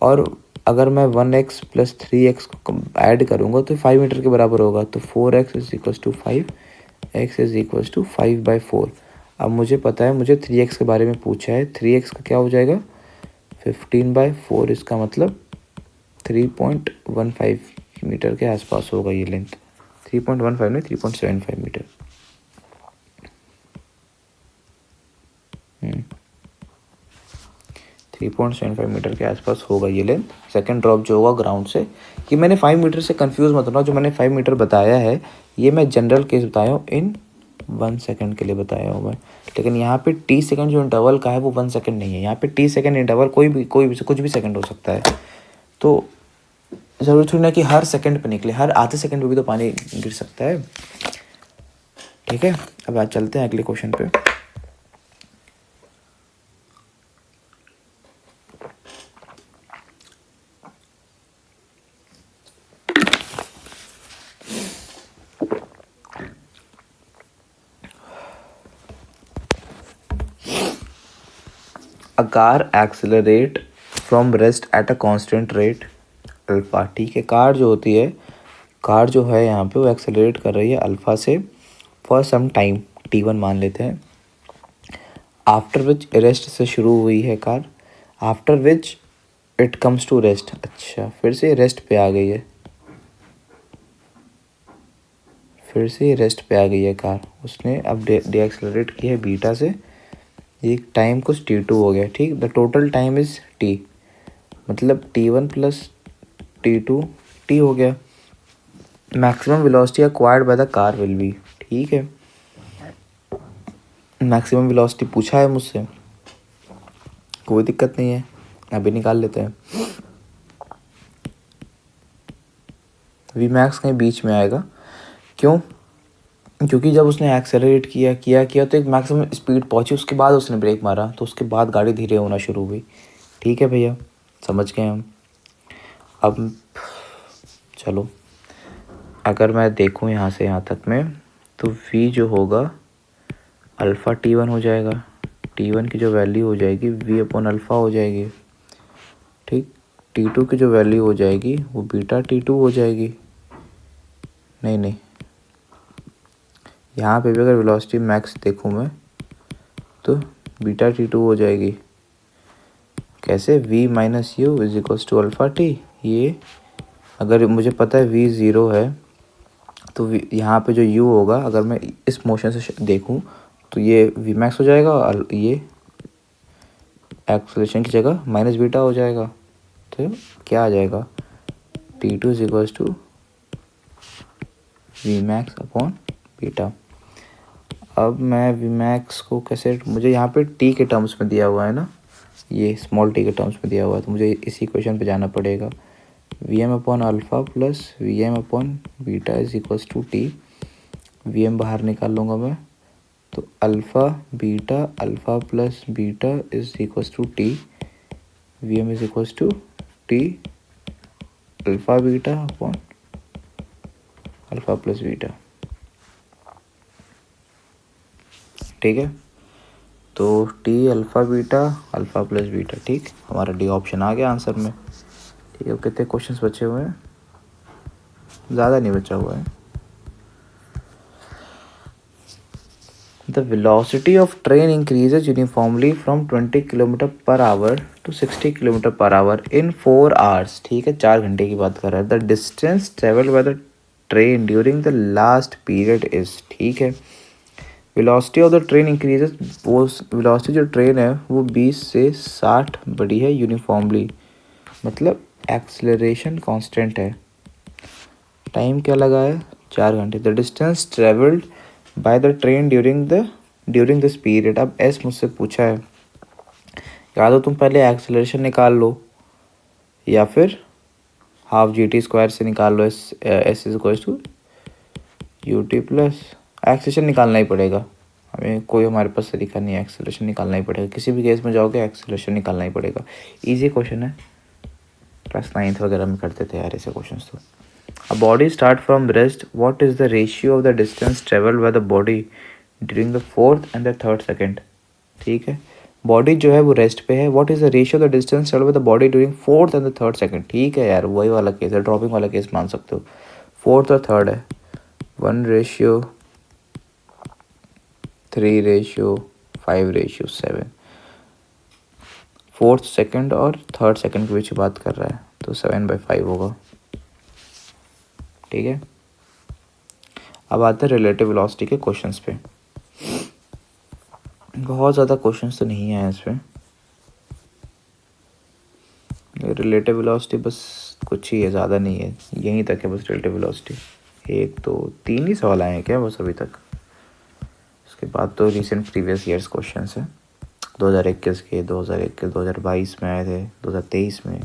और अगर मैं 1x + 3x को ऐड करूँगा तो 5 मीटर के बराबर होगा, तो 4x is equals to 5, x is equals to 5/4। अब मुझे पता है, मुझे 3x के बारे में पूछा है, 3x का क्या हो जाएगा 15/4, इसका मतलब 3.15 मीटर के आसपास होगा ये लेंथ, 3.15 नहीं 3.75 मीटर। 3.75 मीटर के आसपास होगा ये लेंथ, सेकंड ड्रॉप जो होगा ग्राउंड से। कि मैंने 5 मीटर से कंफ्यूज मत होना, जो मैंने 5 मीटर बताया है ये मैं जनरल केस बताया हूँ, इन 1 सेकंड के लिए बताया हूँ मैं। लेकिन यहाँ पे टी सेकंड जो इंटरवल का है वो 1 सेकंड नहीं है, यहाँ पे टी सेकंड इंटरवल कोई भी कुछ भी सेकंड हो सकता है। तो ज़रूरी थोड़ी ना कि हर सेकंड पे निकले, हर आधे सेकंड पे भी तो पानी गिर सकता है। ठीक है, अब आज चलते हैं अगले क्वेश्चन पे। A car accelerate from rest at a constant rate alpha. ठीक है, कार जो होती है, कार जो है यहाँ पे वो एक्सेलरेट कर रही है अल्फ़ा से फॉर सम टाइम, t1 मान लेते हैं। आफ्टर विच रेस्ट से शुरू हुई है car, after which it comes to rest. अच्छा, फिर से रेस्ट पे आ गई है, फिर से रेस्ट पे आ गई है कार, उसने अब डे एक्सेलरेट की है बीटा से, ये टाइम कुछ t2 हो गया। ठीक, the total time is t, मतलब t1 + t2 t हो गया। Maximum velocity acquired by the car will be. ठीक है, मैक्सिमम वेलोसिटी पूछा है मुझसे, कोई दिक्कत नहीं है, अभी निकाल लेते हैं। वी मैक्स कहीं बीच में आएगा, क्यों, क्योंकि जब उसने एक्सेलरेट किया तो एक मैक्सिमम स्पीड पहुंची, उसके बाद उसने ब्रेक मारा तो उसके बाद गाड़ी धीरे होना शुरू हुई। ठीक है भैया, समझ गए हम। अब चलो अगर मैं देखूँ यहाँ से यहाँ तक में, तो v जो होगा अल्फ़ा t1 हो जाएगा, t1 की जो वैल्यू हो जाएगी v अपॉन अल्फ़ा हो जाएगी, ठीक। t2 की जो वैल्यू हो जाएगी वो बीटा t2 हो जाएगी। नहीं, यहाँ पे भी अगर वेलोसिटी मैक्स देखूँ मैं तो बीटा t2 हो जाएगी। कैसे? v minus u is equals to alpha t. ये अगर मुझे पता है v ज़ीरो है तो यहाँ पे जो u होगा, अगर मैं इस मोशन से देखूँ तो ये v मैक्स हो जाएगा और ये एक्सेलरेशन की जगह माइनस बीटा हो जाएगा। तो क्या आ जाएगा? t2 is equals to v max upon beta. अब मैं वी मैक्स को कैसे, मुझे यहाँ पे t के टर्म्स में दिया हुआ है ना, ये स्मॉल t के टर्म्स में दिया हुआ है, तो मुझे इसी इक्वेशन पे जाना पड़ेगा। V m upon alpha plus v m upon beta is equals to t. V m बाहर निकाल लूँगा मैं, तो alpha plus beta is equals to t. V m is equals to t alpha beta upon alpha plus beta, ठीक है। तो T alpha plus beta, ठीक। हमारा डी ऑप्शन आ गया आंसर में, ठीक है। कितने क्वेश्चंस बचे हुए हैं? ज़्यादा नहीं बचा हुआ है। The velocity of train increases uniformly from 20 kilometre per hour to 60 kilometre per hour in 4 hours, ठीक है। 4 घंटे की बात कर रहा है। The distance travelled by the train during the last period is, ठीक है। Velocity of the train increases, वो वेलोसिटी जो ट्रेन है वो 20 से 60 बढ़ी है यूनिफॉर्मली, मतलब एक्सेलरेशन कांस्टेंट है। टाइम क्या लगा है? 4 घंटे। The distance travelled by the train during this period. अब एस मुझसे पूछा है, या तो तुम पहले एक्सेलरेशन निकाल लो या फिर हाफ जी टी स्क्वायर से निकाल लो, s is equals to u t plus. Acceleration निकालना ही पड़ेगा हमें, कोई हमारे पास तरीका नहीं है, एक्सेलरेशन निकालना ही पड़ेगा। किसी भी केस में जाओगे एक्सेलरेशन निकालना ही पड़ेगा। ईजी क्वेश्चन है, क्लास 9th वगैरह में करते थे यार ऐसे क्वेश्चन। तो A body start from rest. What is the ratio of the distance traveled by the body during the 4th and the 3rd second? ठीक है, बॉडी जो है वो रेस्ट पे है। What is the ratio of the distance travelled by the body during 4th and the 3rd second, ठीक है यार, वही वाला केस है, ड्रॉपिंग वाला केस मान सकते हो। 4th और 3rd है, 1:3:5:7। 4th सेकंड और 3rd सेकंड के बीच बात कर रहा है, तो 7/5 होगा, ठीक है। अब आते हैं रिलेटिव वेलोसिटी के क्वेश्चंस पे। बहुत ज़्यादा क्वेश्चंस तो नहीं है इसमें, रिलेटिव वेलोसिटी बस कुछ ही है, ज़्यादा नहीं है, यहीं तक है बस रिलेटिव वेलोसिटी। 1 2 3 ही सवाल आए हैं क्या बस अभी तक? उसके बाद तो रिसेंट प्रीवियस ईयर्स क्वेश्चंस हैं, 2021 के, 2022 में आए थे, 2023 में,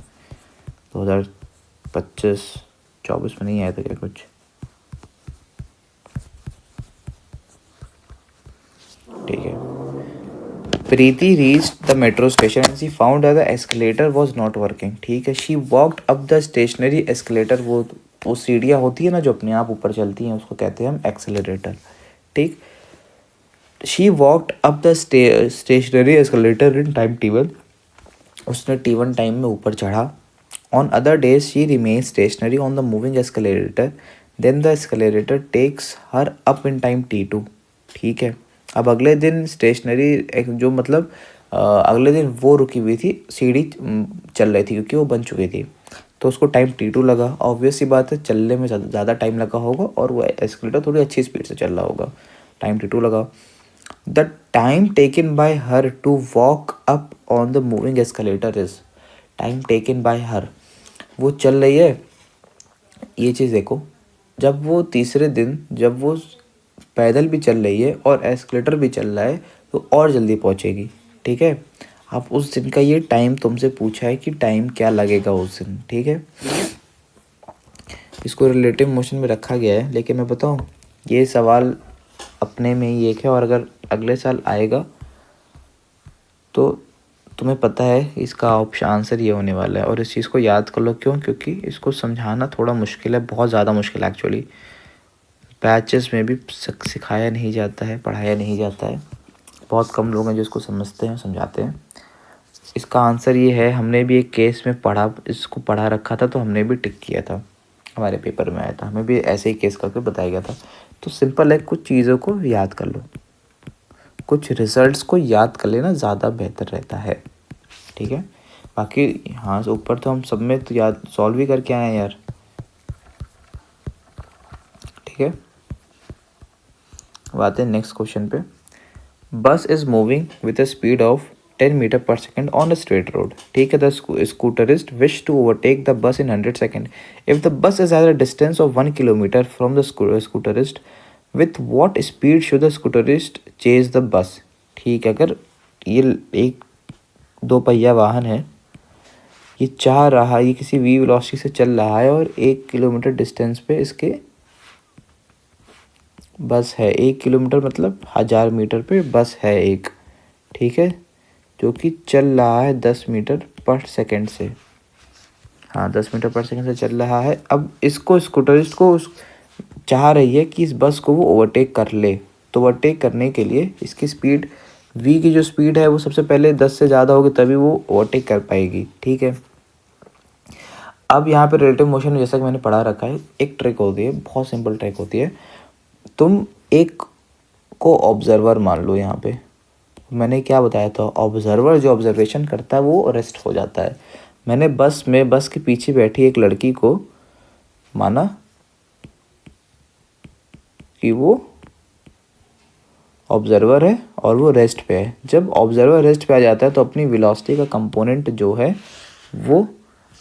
2025-24 में नहीं आए थे क्या कुछ? ठीक है। Preeti reached the metro station and she found that the escalator was not working, ठीक है। She walked up the stationary escalator, वो सीढ़ियाँ होती है ना जो अपने आप ऊपर चलती हैं, उसको कहते हैं हम एक्सेलरेटर, ठीक। She walked up the stationary escalator in time T1, उसने T1 टाइम में ऊपर चढ़ा। On other days she remain stationary on the moving escalator, then the escalator takes her up in time T2, ठीक है। अब अगले दिन स्टेशनरी जो मतलब अगले दिन वो रुकी हुई थी, सीढ़ी चल रही थी क्योंकि वो बन चुकी थी, तो उसको टाइम T2 लगा। ऑब्वियस सी बात है, चलने में ज़्यादा टाइम लगा होगा और वो एस्केलेटर थोड़ी अच्छी स्पीड से चल रहा होगा, टाइम T2 लगा। The time taken by her to walk up on the moving escalator is, time taken by her, वो चल रही है, ये चीज़ देखो, जब वो तीसरे दिन जब वो पैदल भी चल रही है और एस्केलेटर भी चल रहा है तो और जल्दी पहुंचेगी, ठीक है। अब उस दिन का ये टाइम तुमसे पूछा है कि टाइम क्या लगेगा उस दिन, ठीक है। इसको रिलेटिव मोशन में रखा गया है, लेकिन मैं बताऊं ये सवाल अपने में ही एक है, और अगर अगले साल आएगा तो तुम्हें पता है इसका ऑप्शन आंसर ये होने वाला है। और इस चीज़ को याद कर लो, क्यों? क्योंकि इसको समझाना थोड़ा मुश्किल है, बहुत ज़्यादा मुश्किल है एक्चुअली। बैचेस में भी सिखाया नहीं जाता है, पढ़ाया नहीं जाता है। बहुत कम लोग हैं जो इसको समझते हैं, समझाते हैं। इसका आंसर ये है, हमने भी एक केस में इसको पढ़ा रखा था, तो हमने भी टिक किया था, हमारे पेपर में आया था, हमें भी ऐसे ही केस करके बताया गया था। तो सिंपल है, कुछ चीज़ों को याद कर लो, कुछ रिजल्ट्स को याद कर लेना ज़्यादा बेहतर रहता है, ठीक है। बाकी हाँ ऊपर तो हम सब में तो याद सॉल्व भी करके आए हैं यार, ठीक है। अब आते हैं नेक्स्ट क्वेश्चन पे। Bus is moving with a speed of 10 metre per second on a straight road, ठीक है। The scooterist wish to overtake the bus in 100 second. If the bus is at a distance of 1 kilometre from the scooterist, with what speed should the scooterist chase the bus. ठीक है, अगर ये एक 2 पहिया वाहन है, ये चाह रहा है, ये किसी वी वेलोसिटी से चल रहा है और 1 किलोमीटर डिस्टेंस पे इसके बस है। 1 किलोमीटर मतलब 1000 मीटर पे बस है एक, ठीक है, जो कि चल रहा है 10 मीटर पर सेकेंड से। हाँ 10 मीटर पर सेकेंड से चल रहा है। अब इसको स्कूटरिस्ट को चाह रही है कि इस बस को वो ओवरटेक कर ले। तो ओवरटेक करने के लिए इसकी स्पीड, वी की जो स्पीड है वो सबसे पहले 10 से ज़्यादा होगी, तभी वो ओवरटेक कर पाएगी, ठीक है। अब यहाँ पे रिलेटिव मोशन में जैसा कि मैंने पढ़ा रखा है, एक ट्रिक होती है, बहुत सिंपल ट्रिक होती है। तुम एक को ऑब्जर्वर मान लो। यहाँ पे मैंने क्या बताया था, ऑब्जर्वर जो ऑब्जर्वेशन करता है वो रेस्ट हो जाता है। मैंने बस के पीछे बैठी एक लड़की को माना कि वो ऑब्जर्वर है और वो रेस्ट पे है। जब ऑब्जर्वर रेस्ट पे आ जाता है तो अपनी वेलोसिटी का कंपोनेंट जो है वो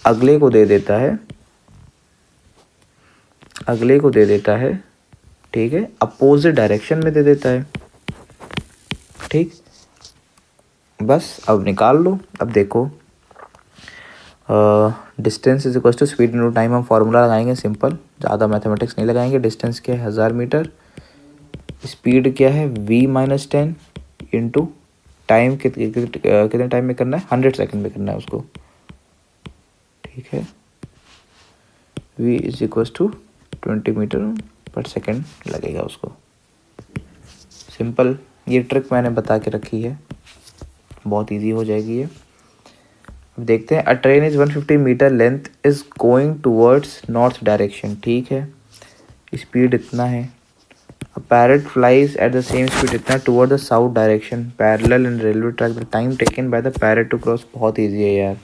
अगले को दे देता है, ठीक है, अपोजिट डायरेक्शन में दे देता है, ठीक। बस अब निकाल लो। अब देखो, distance is equal to speed into time. हम फार्मूला लगाएंगे सिंपल, ज़्यादा मैथमेटिक्स नहीं लगाएंगे। डिस्टेंस क्या है 1000 मीटर, स्पीड क्या है v-10 इंटू टाइम, कितने टाइम में करना है, 100 सेकेंड में करना है उसको, ठीक है। v is equal to 20 metre per second लगेगा उसको। सिंपल, ये ट्रिक मैंने बता के रखी है, बहुत इजी हो जाएगी ये। अब देखते हैं, a train is 150 metre length is going towards north direction, ठीक है, स्पीड इतना है। A parrot flies at the same speed इतना toward the south direction parallel in railway track. The time taken by the parrot to cross, बहुत easy है यार।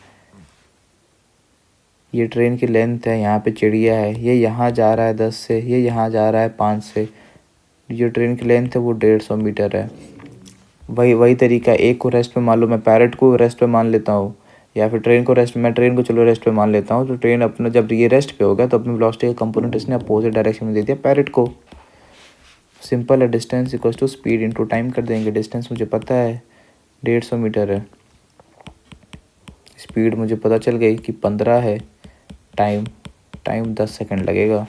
ये train की लेंथ है, यहाँ पे चिड़िया है, ये यहाँ जा रहा है 10 से, ये यहाँ जा रहा है 5 से। जो ट्रेन की लेंथ है वो 150 मीटर है। वही तरीका, एक को रेस्ट पे मान लो, मैं पैरेट को रेस्ट पे मान लेता हूँ, या फिर ट्रेन को रेस्ट, मैं ट्रेन को चलो रेस्ट पे मान लेता हूँ। तो ट्रेन अपना जब ये रेस्ट पे होगा तो अपनी वेलोसिटी का कंपोनेंट इसने अपोजिट डायरेक्शन में दे दिया पैरेट को। सिंपल है, distance equal to speed into time कर देंगे। डिस्टेंस मुझे पता है 150 मीटर है, स्पीड मुझे पता चल गई कि 15 है, टाइम 10 सेकंड लगेगा,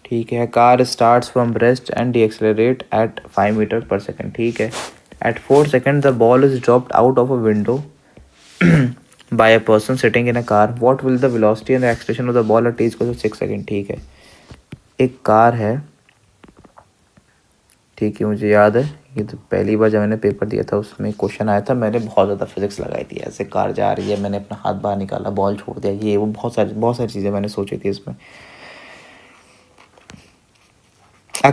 ठीक है। Car starts from rest and decelerate at 5 metre per second, ठीक है। At 4 second the ball is dropped out of a window by a person sitting in a car. What will the velocity and the acceleration of the ball at equal to 6 second, ठीक है। एक car है, ठीक है, मुझे याद है, ये तो पहली बार जब मैंने पेपर दिया था उसमें क्वेश्चन आया था, मैंने बहुत ज़्यादा फिजिक्स लगाई थी। ऐसे कार जा रही है, मैंने अपना हाथ बाहर निकाला, बॉल छोड़ दिया, ये वो बहुत सारी चीज़ें मैंने सोची थी इसमें।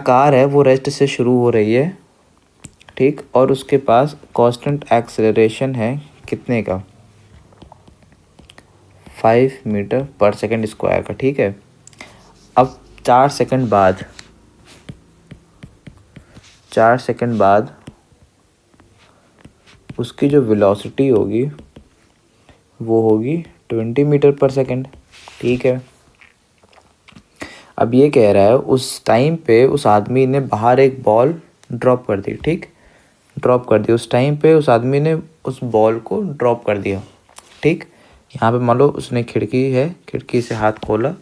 कार है वो रेस्ट से शुरू हो रही है, ठीक, और उसके पास कांस्टेंट एक्सेलरेशन है कितने का, 5 मीटर पर सेकंड स्क्वायर का, ठीक है। अब 4 सेकंड बाद उसकी जो वेलोसिटी होगी वो होगी 20 मीटर पर सेकंड, ठीक है। अब ये कह रहा है उस टाइम पे उस आदमी ने बाहर एक बॉल ड्रॉप कर दी, ठीक, ड्रॉप कर दी। उस टाइम पे उस आदमी ने उस बॉल को ड्रॉप कर दिया, ठीक। यहाँ पे मान लो उसने खिड़की से हाथ खोला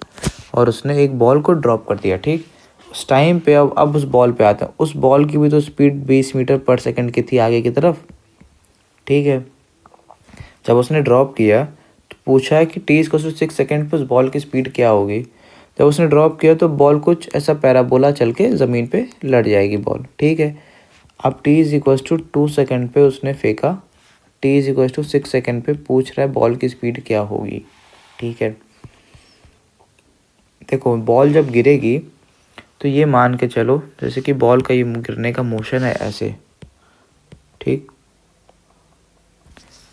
और उसने एक बॉल को ड्रॉप कर दिया, ठीक। उस टाइम पे अब उस बॉल पे आता है, उस बॉल की भी तो स्पीड 20 मीटर पर सेकंड की थी आगे की तरफ, ठीक है। जब उसने ड्रॉप किया तो पूछा है कि t = 6 सेकंड पे उस बॉल की स्पीड क्या होगी। जब उसने ड्रॉप किया तो बॉल कुछ ऐसा पैराबोला चल के ज़मीन पे लड़ जाएगी बॉल, ठीक है। अब t is equal to 2 second पे उसने फेंका, t is equal to 6 second पे पूछ रहा है बॉल की स्पीड क्या होगी, ठीक है। देखो बॉल जब गिरेगी तो ये मान के चलो जैसे कि बॉल का ये गिरने का मोशन है ऐसे, ठीक।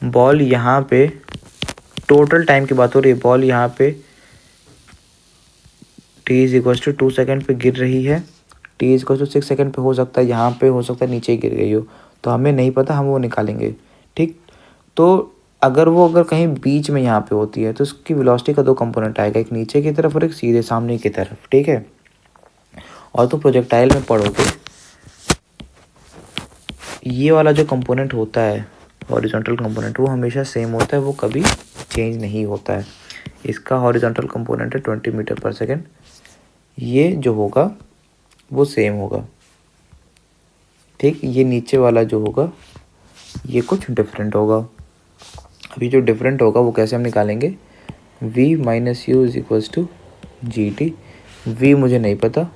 बॉल यहाँ पे टोटल टाइम की बात हो रही है, बॉल यहाँ पे t is equal to 2 second पे गिर रही है, t is equal to 6 second पे हो सकता है यहाँ पे, हो सकता है नीचे गिर गई हो, तो हमें नहीं पता, हम वो निकालेंगे, ठीक। तो अगर कहीं बीच में यहाँ पे होती है तो उसकी वेलोसिटी का दो कंपोनेंट आएगा, एक नीचे की तरफ और एक सीधे सामने की तरफ, ठीक है। और तो प्रोजेक्टाइल में पढ़ोगे ये वाला जो कंपोनेंट होता है हॉरिजॉन्टल कंपोनेंट वो हमेशा सेम होता है, वो कभी चेंज नहीं होता है। इसका हॉरिजॉन्टल कंपोनेंट है 20 मीटर पर सेकेंड, ये जो होगा वो सेम होगा, ठीक। ये नीचे वाला जो होगा ये कुछ डिफरेंट होगा। अभी जो डिफरेंट होगा वो कैसे हम निकालेंगे, v minus u is equals to g t. V मुझे नहीं पता,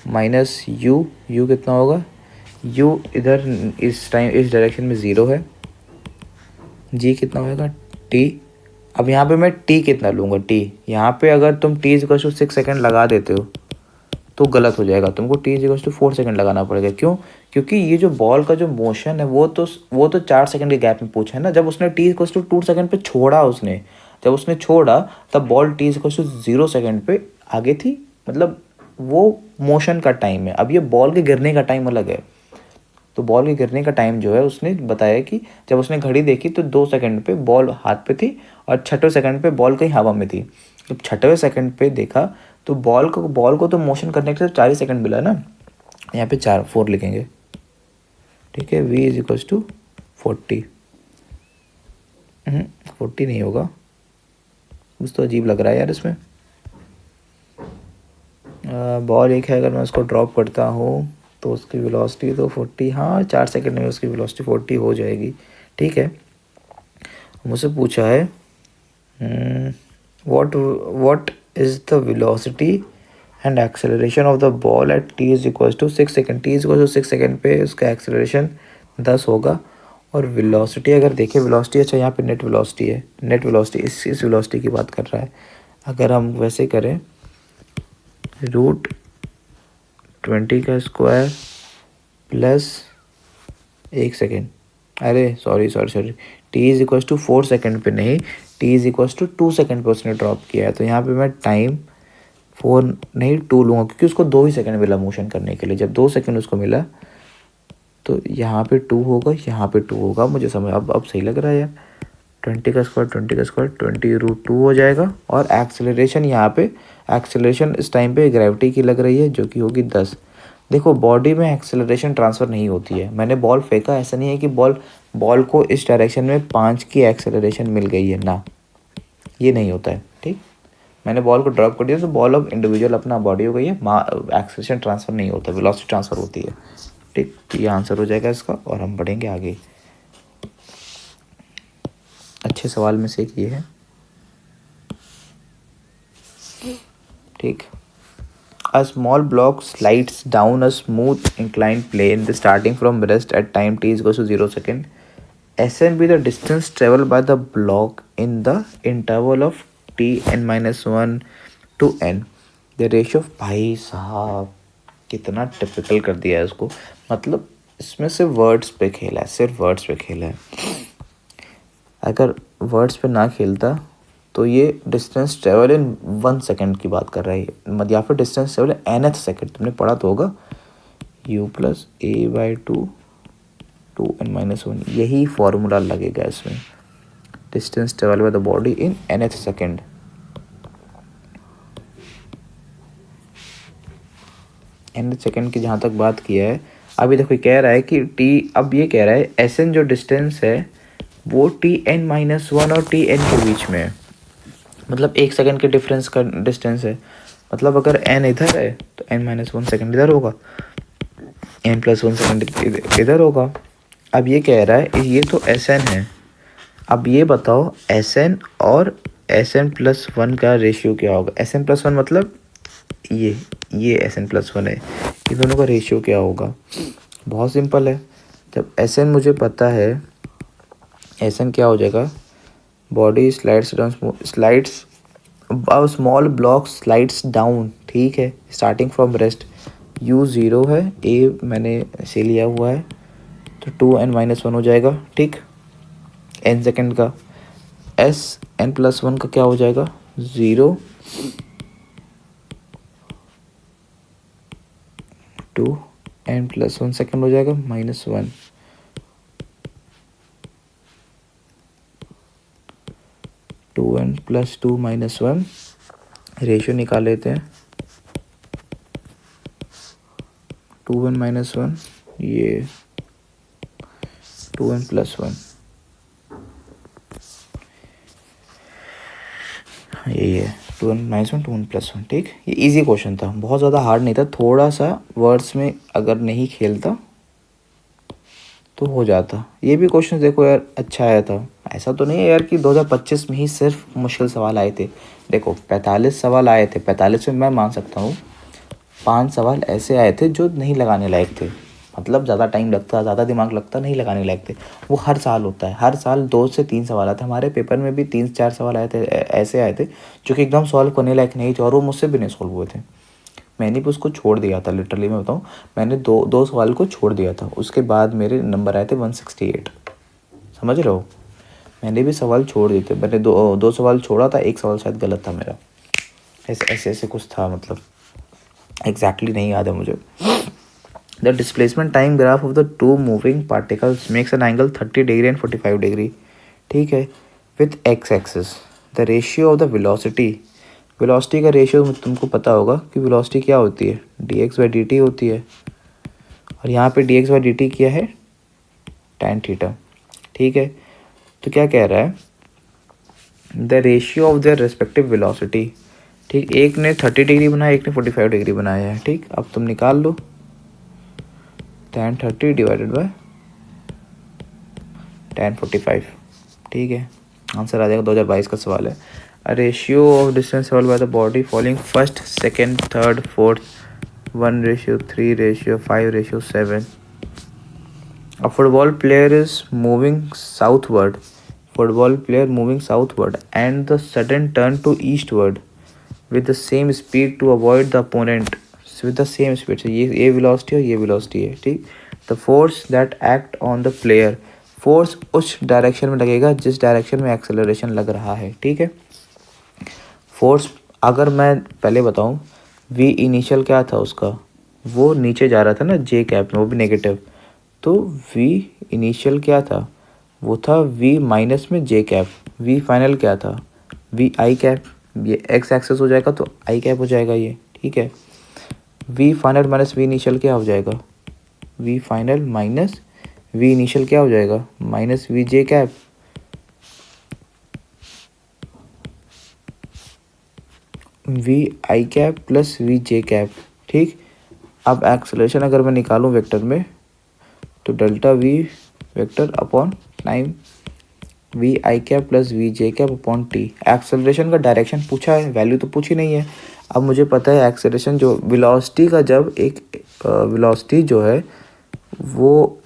माइनस यू, यू कितना होगा, u इधर इस डायरेक्शन में 0 है, g कितना होगा t। अब यहाँ पे मैं t कितना लूँगा, t यहाँ पे अगर तुम t is equal to 6 second लगा देते हो तो गलत हो जाएगा, तुमको t is equal to 4 second लगाना पड़ेगा। क्यों, क्योंकि ये जो बॉल का जो मोशन है वो तो 4 सेकेंड के गैप में पूछा है ना। जब उसने t इक्वल टू 2 सेकेंड पे छोड़ा, जब उसने छोड़ा तब ball t equal to 0 second पे आगे थी, मतलब वो मोशन का टाइम है। अब ये बॉल के गिरने का टाइम अलग है, तो बॉल के गिरने का टाइम जो है उसने बताया कि जब उसने घड़ी देखी तो 2 सेकंड पे बॉल हाथ पे थी और 6वें सेकंड पे बॉल कहीं हवा में थी। जब 6वें सेकंड पे देखा तो बॉल को तो मोशन करने के लिए 4 ही सेकंड मिला ना, यहाँ पे 4 लिखेंगे, ठीक है। v इज इक्वल्स टू 40, 40 नहीं होगा, कुछ तो अजीब लग रहा है यार इसमें। बॉल एक है, अगर मैं उसको ड्रॉप करता हूँ तो उसकी वेलोसिटी तो 40, हाँ 4 सेकंड में उसकी वेलोसिटी 40 हो जाएगी, ठीक है। मुझसे पूछा है what is the velocity and acceleration of the ball at t is equal to 6 second. t is equal to 6 second पे उसका एक्सेलरेशन 10 होगा, और वेलोसिटी अगर देखें, वेलोसिटी अच्छा यहाँ पे नेट वेलोसिटी है, नेट वेलोसिटी इस वेलोसिटी की बात कर रहा है। अगर हम वैसे करें √20 का स्क्वायर प्लस 1 सेकेंड, अरे sorry t is equal to 4 second पे नहीं, t is equal to 2 second पे उसने ड्रॉप किया है, तो यहाँ पे मैं टाइम 4 नहीं 2 लूँगा, क्योंकि उसको 2 ही सेकेंड मिला मोशन करने के लिए। जब 2 सेकेंड उसको मिला तो यहाँ पे 2 होगा, यहाँ पे 2 होगा, मुझे समझ अब सही लग रहा है यार। 20 का स्क्वायर 20 √2 हो जाएगा, और एक्सेलरेशन यहाँ पे, एक्सेलरेशन इस टाइम पे ग्रेविटी की लग रही है जो कि होगी 10। देखो बॉडी में एक्सेलरेशन ट्रांसफ़र नहीं होती है, मैंने बॉल फेंका, ऐसा नहीं है कि बॉल को इस डायरेक्शन में 5 की एक्सेलरेशन मिल गई है ना, ये नहीं होता है, ठीक। मैंने बॉल को ड्रॉप कर दिया तो बॉल अब इंडिविजुअल अपना बॉडी हो गई है, एक्सेलरेशन ट्रांसफ़र नहीं होता, वेलोसिटी ट्रांसफ़र होती है, ठीक। तो ये आंसर हो जाएगा इसका, और हम बढ़ेंगे आगे। अच्छे सवाल में से एक ये है, ठीक। A small block slides down a smooth inclined plane starting from rest at time t is equal to 0 second. Sn be the distance traveled by the block in the interval of t n minus 1 to n. The ratio of, भाई साहब कितना typical कर दिया है इसको, मतलब इसमें सिर्फ वर्ड्स पे खेला है, सिर्फ वर्ड्स पे खेला है। अगर वर्ड्स पे ना खेलता तो ये डिस्टेंस ट्रेवल इन 1 सेकेंड की बात कर रहा है, मतलब या फिर distance travel in nth second, तुमने पढ़ा तो होगा u प्लस a/2 2n-1, यही फॉर्मूला लगेगा इसमें, distance travel by the body in nth second. nth second की जहाँ तक बात किया है, अभी देखो कह रहा है कि t, अब ये कह रहा है Sn जो डिस्टेंस है वो Tn-1 और Tn के बीच में है, मतलब 1 सेकेंड के डिफरेंस का डिस्टेंस है। मतलब अगर n इधर है तो n-1 सेकेंड इधर होगा, n+1 सेकेंड इधर होगा। अब ये कह रहा है ये तो Sn है, अब ये बताओ Sn और Sn+1 का रेशियो क्या होगा। Sn+1 मतलब ये Sn+1 है, इन दोनों का रेशियो क्या होगा? बहुत सिंपल है, जब Sn मुझे पता है, Sn क्या हो जाएगा? बॉडी स्लाइड्स डाउन, स्लाइड्स अब स्मॉल ब्लॉक स्लाइड्स डाउन, ठीक है, स्टार्टिंग फ्रॉम रेस्ट। u 0 है, a मैंने से लिया हुआ है, तो 2n-1 हो जाएगा, ठीक। n सेकेंड का Sn+1 का क्या हो जाएगा? 0 2n+1 सेकेंड हो जाएगा -1, 2n+2 -1, रेशियो निकाल लेते हैं। 2n-1, ये 2n+1, यही है 2n-1 2n+1, ठीक। ये इजी क्वेश्चन था, बहुत ज़्यादा हार्ड नहीं था, थोड़ा सा वर्ड्स में अगर नहीं खेलता तो हो जाता। ये भी क्वेश्चन देखो यार अच्छा आया था, ऐसा तो नहीं है यार कि 2025 में ही सिर्फ मुश्किल सवाल आए थे। देखो 45 सवाल आए थे, 45 में मैं मान सकता हूँ 5 सवाल ऐसे आए थे जो नहीं लगाने लायक थे, मतलब ज़्यादा टाइम लगता, ज़्यादा दिमाग लगता, नहीं लगाने लायक थे। वो हर साल होता है, हर साल 2 से 3 सवाल आते हैं। हमारे पेपर में भी 3-4 सवाल आए थे, ऐसे आए थे जो कि एकदम सॉल्व करने लायक नहीं थे, और वो मुझसे भी नहीं सॉल्व हुए थे। मैंने भी उसको छोड़ दिया था, लिटरली मैं बताऊँ, मैंने दो सवाल को छोड़ दिया था, उसके बाद मेरे नंबर आए थे 168, समझ रहे हो। मैंने भी सवाल छोड़ दिए थे, मैंने दो सवाल छोड़ा था, एक सवाल शायद गलत था मेरा, ऐसे कुछ था, मतलब एग्जैक्टली नहीं याद है मुझे। The displacement time graph of the two moving particles makes an angle 30 degree and 45 degree, ठीक है, with x axis. The ratio of the velocity, velocity का रेशियो तुमको पता होगा कि वेलोसिटी क्या होती है, dx/dt होती है, और यहाँ पे dx/dt क्या है, tan थीटा, ठीक है। तो क्या कह रहा है, the ratio of the respective velocity, ठीक, एक ने 30 डिग्री बनाया, एक ने 45 डिग्री बनाया है, ठीक। अब तुम निकाल लो tan 30 डिवाइडेड बाय tan 45, ठीक है, आंसर आ जाएगा। 2022 का सवाल है। A ratio of distance travelled by the body following first second third fourth 1:3:5:7। A football player is moving southward. Football player moving southward and the sudden turn to eastward with the same speed to avoid the opponent with the same speed. So ये velocity और ये velocity है, ठीक। The force that act on the player, force उस direction में लगेगा जिस direction में एक्सेलरेशन लग रहा है, ठीक है। फोर्स अगर मैं पहले बताऊं, v इनिशियल क्या था उसका, वो नीचे जा रहा था ना j कैप में, वो भी नेगेटिव, तो v इनिशियल क्या था, वो था v माइनस में j कैप, v फाइनल क्या था, v आई कैप, ये x एक्सेस हो जाएगा तो आई कैप हो जाएगा ये, ठीक है। v final minus v initial क्या हो जाएगा, v final minus v initial क्या हो जाएगा, minus v j cap, v i cap plus v j cap, ठीक। अब एक्सेलरेशन अगर मैं निकालूं वेक्टर में, तो delta v vector upon time v i cap plus v j cap upon t। Acceleration का डायरेक्शन पूछा है, वैल्यू तो पूछी नहीं है। अब मुझे पता है एक्सेलरेशन जो वेलोसिटी का, जब एक वेलोसिटी जो है वो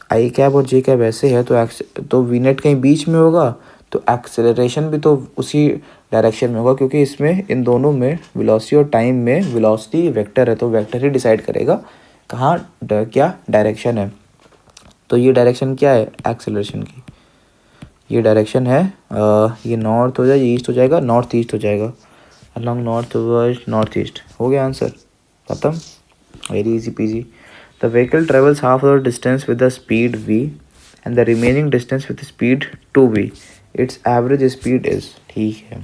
आई कैप और जे कैप ऐसे है, तो वी नेट कहीं बीच में होगा, तो एक्सेलरेशन भी तो उसी डायरेक्शन में होगा, क्योंकि इसमें इन दोनों में वेलोसिटी और टाइम में वेलोसिटी वेक्टर है, तो वेक्टर ही डिसाइड करेगा कहाँ क्या डायरेक्शन है। तो ये डायरेक्शन क्या है एक्सेलरेशन की, ये डायरेक्शन है ये नॉर्थ हो जाएगा, ईस्ट हो जाएगा, नॉर्थ ईस्ट हो जाएगा, along north west north east. हो गया आंसर खत्म, very easy PG. The vehicle travels half of the distance with the speed v and the remaining distance with the speed 2v. Its average speed is, ठीक है,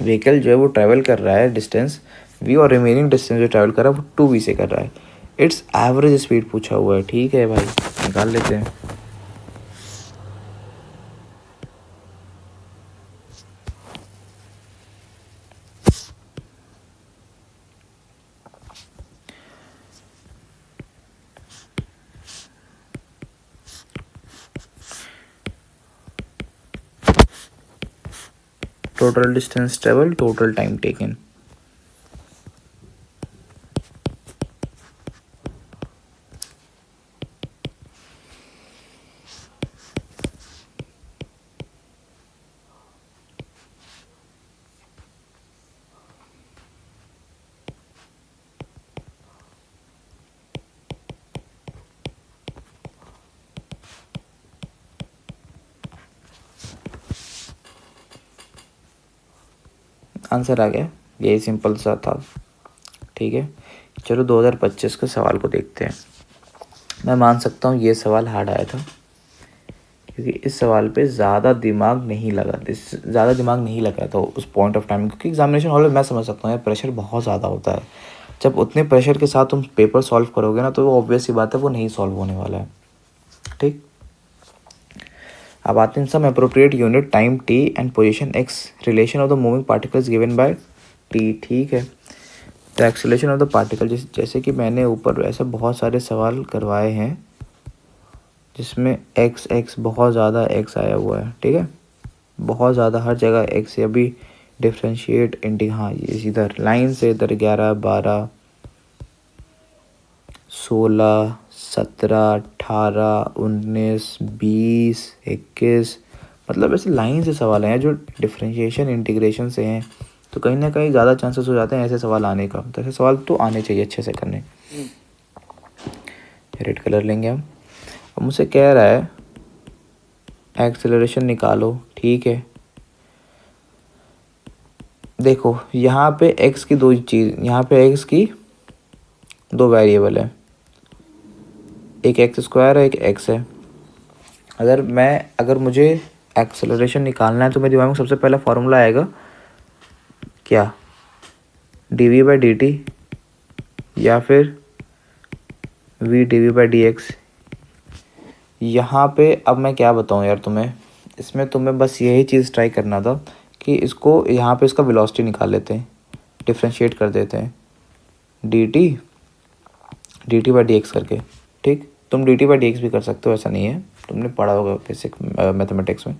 vehicle जो है वो travel कर रहा है डिस्टेंस v और रिमेनिंग डिस्टेंस जो ट्रैवल कर रहा है वो 2v से कर रहा है। इट्स एवरेज स्पीड पूछा हुआ है, ठीक है भाई, निकाल लेते हैं। Total distance travel, total time taken, answer आ गया, यही सिंपल सा था। ठीक है, चलो 2025 के सवाल को देखते हैं। मैं मान सकता हूँ ये सवाल हार्ड आया था, क्योंकि इस सवाल पे ज़्यादा दिमाग नहीं लगा तो उस पॉइंट ऑफ टाइम, क्योंकि एग्जामिनेशन हॉल में मैं समझ सकता हूँ यार प्रेशर बहुत ज़्यादा होता है। जब उतने प्रेशर के साथ तुम पेपर सॉल्व करोगे ना, तो वो ऑब्वियस सी बात है वो नहीं सॉल्व होने वाला है। ठीक, अब आते हैं some appropriate unit time t and position x, relation of the moving particles given by t. ठीक है, the acceleration of the particle, जैसे कि मैंने ऊपर ऐसे बहुत सारे सवाल करवाए हैं जिसमें एक्स बहुत ज़्यादा एक्स आया हुआ है। ठीक है, बहुत ज़्यादा हर जगह एक्स है। अभी डिफ्रेंशिएट हाँ ये इधर लाइन से इधर 11, 12, 16, 17, 18, 19, 20, 21, मतलब ऐसे लाइन से सवाल हैं जो डिफ्रेंशिएशन इंटीग्रेशन से हैं, तो कहीं ना कहीं ज़्यादा चांसेस हो जाते हैं ऐसे सवाल आने का। तो ऐसे सवाल तो आने चाहिए अच्छे से करने। रेड कलर लेंगे हम। अब मुझसे कह रहा है एक्सेलरेशन निकालो। ठीक है, देखो यहाँ पे x की दो चीज़, यहाँ पे x की दो वेरिएबल है, एक एक्स स्क्वायर है, एक x है। अगर मुझे एक्सेलरेशन निकालना है तो मेरे दिमाग में सबसे पहला फॉर्मूला आएगा क्या, dv/dt या फिर v dv/dx। यहाँ पे अब मैं क्या बताऊँ यार तुम्हें, इसमें तुम्हें बस यही चीज़ ट्राई करना था कि इसको यहाँ पे इसका वेलोसिटी निकाल लेते हैं, डिफ्रेंशिएट कर देते हैं dt/dx करके। ठीक, तुम dt/dx भी कर सकते हो, ऐसा नहीं है, तुमने पढ़ा होगा बेसिक मैथमेटिक्स में।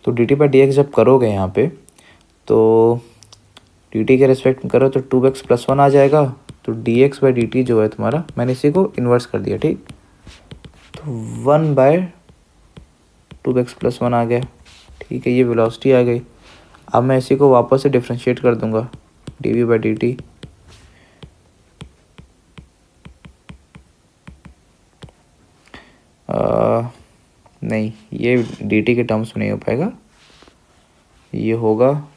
तो dt/dx जब करोगे यहाँ पे तो dt के रेस्पेक्ट में करो तो 2x + 1 आ जाएगा, तो dx/dt जो है तुम्हारा, मैंने इसी को इन्वर्स कर दिया। ठीक, तो 1/2x + 1 आ गया। ठीक है, ये वेलोसिटी आ गई। अब मैं इसी को वापस से डिफ्रेंशिएट कर दूंगा dv/dt। नहीं, ये dt के टर्म्स में नहीं हो पाएगा, ये होगा,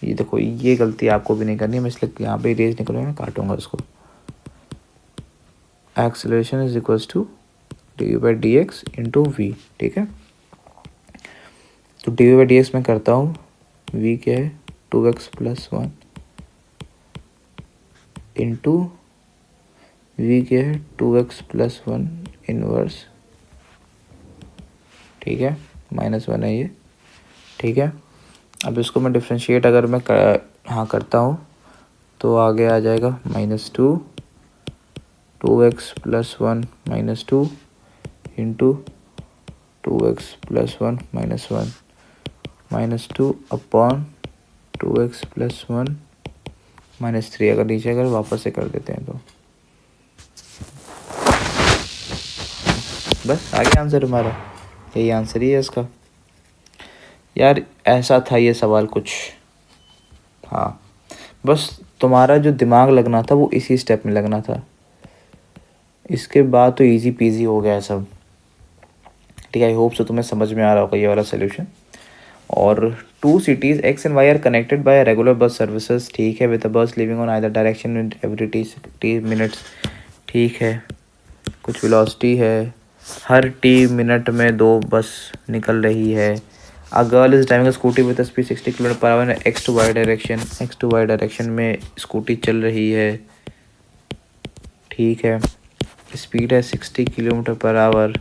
ये देखो ये गलती आपको भी नहीं करनी है, मैं इसलिए यहाँ पे इरेज निकलूँगा, काटूंगा इसको। Acceleration is equals to dv/dx into v। ठीक है, तो dv/dx में करता हूँ, v क्या है 2x + 1 इंटू v क्या है 2x + 1 इनवर्स। ठीक है, -1 है ये। ठीक है, अब इसको मैं डिफ्रेंशिएट अगर मैं करता हूँ तो आगे आ जाएगा -2 2x + 1 -2 into 2x + 1 -1 -2 upon 2x + 1 -3। अगर नीचे अगर वापस से कर देते हैं तो बस आ गया आंसर हमारा, यही आंसर ही है इसका। यार ऐसा था ये सवाल कुछ, हाँ बस तुम्हारा जो दिमाग लगना था वो इसी स्टेप में लगना था, इसके बाद तो इजी पीजी हो गया सब। ठीक है, आई होप सो तुम्हें समझ में आ रहा होगा ये वाला सोल्यूशन। और 2 cities X and Y are connected by regular bus services. ठीक है, with a bus living on either direction in every 30 minutes. ठीक है, कुछ वेलोसिटी है, हर मिनट में 2 बस निकल रही है। A girl is driving a scooty with speed 60 km/h in x to y direction में स्कूटी चल रही है। ठीक है, स्पीड है 60 km/h।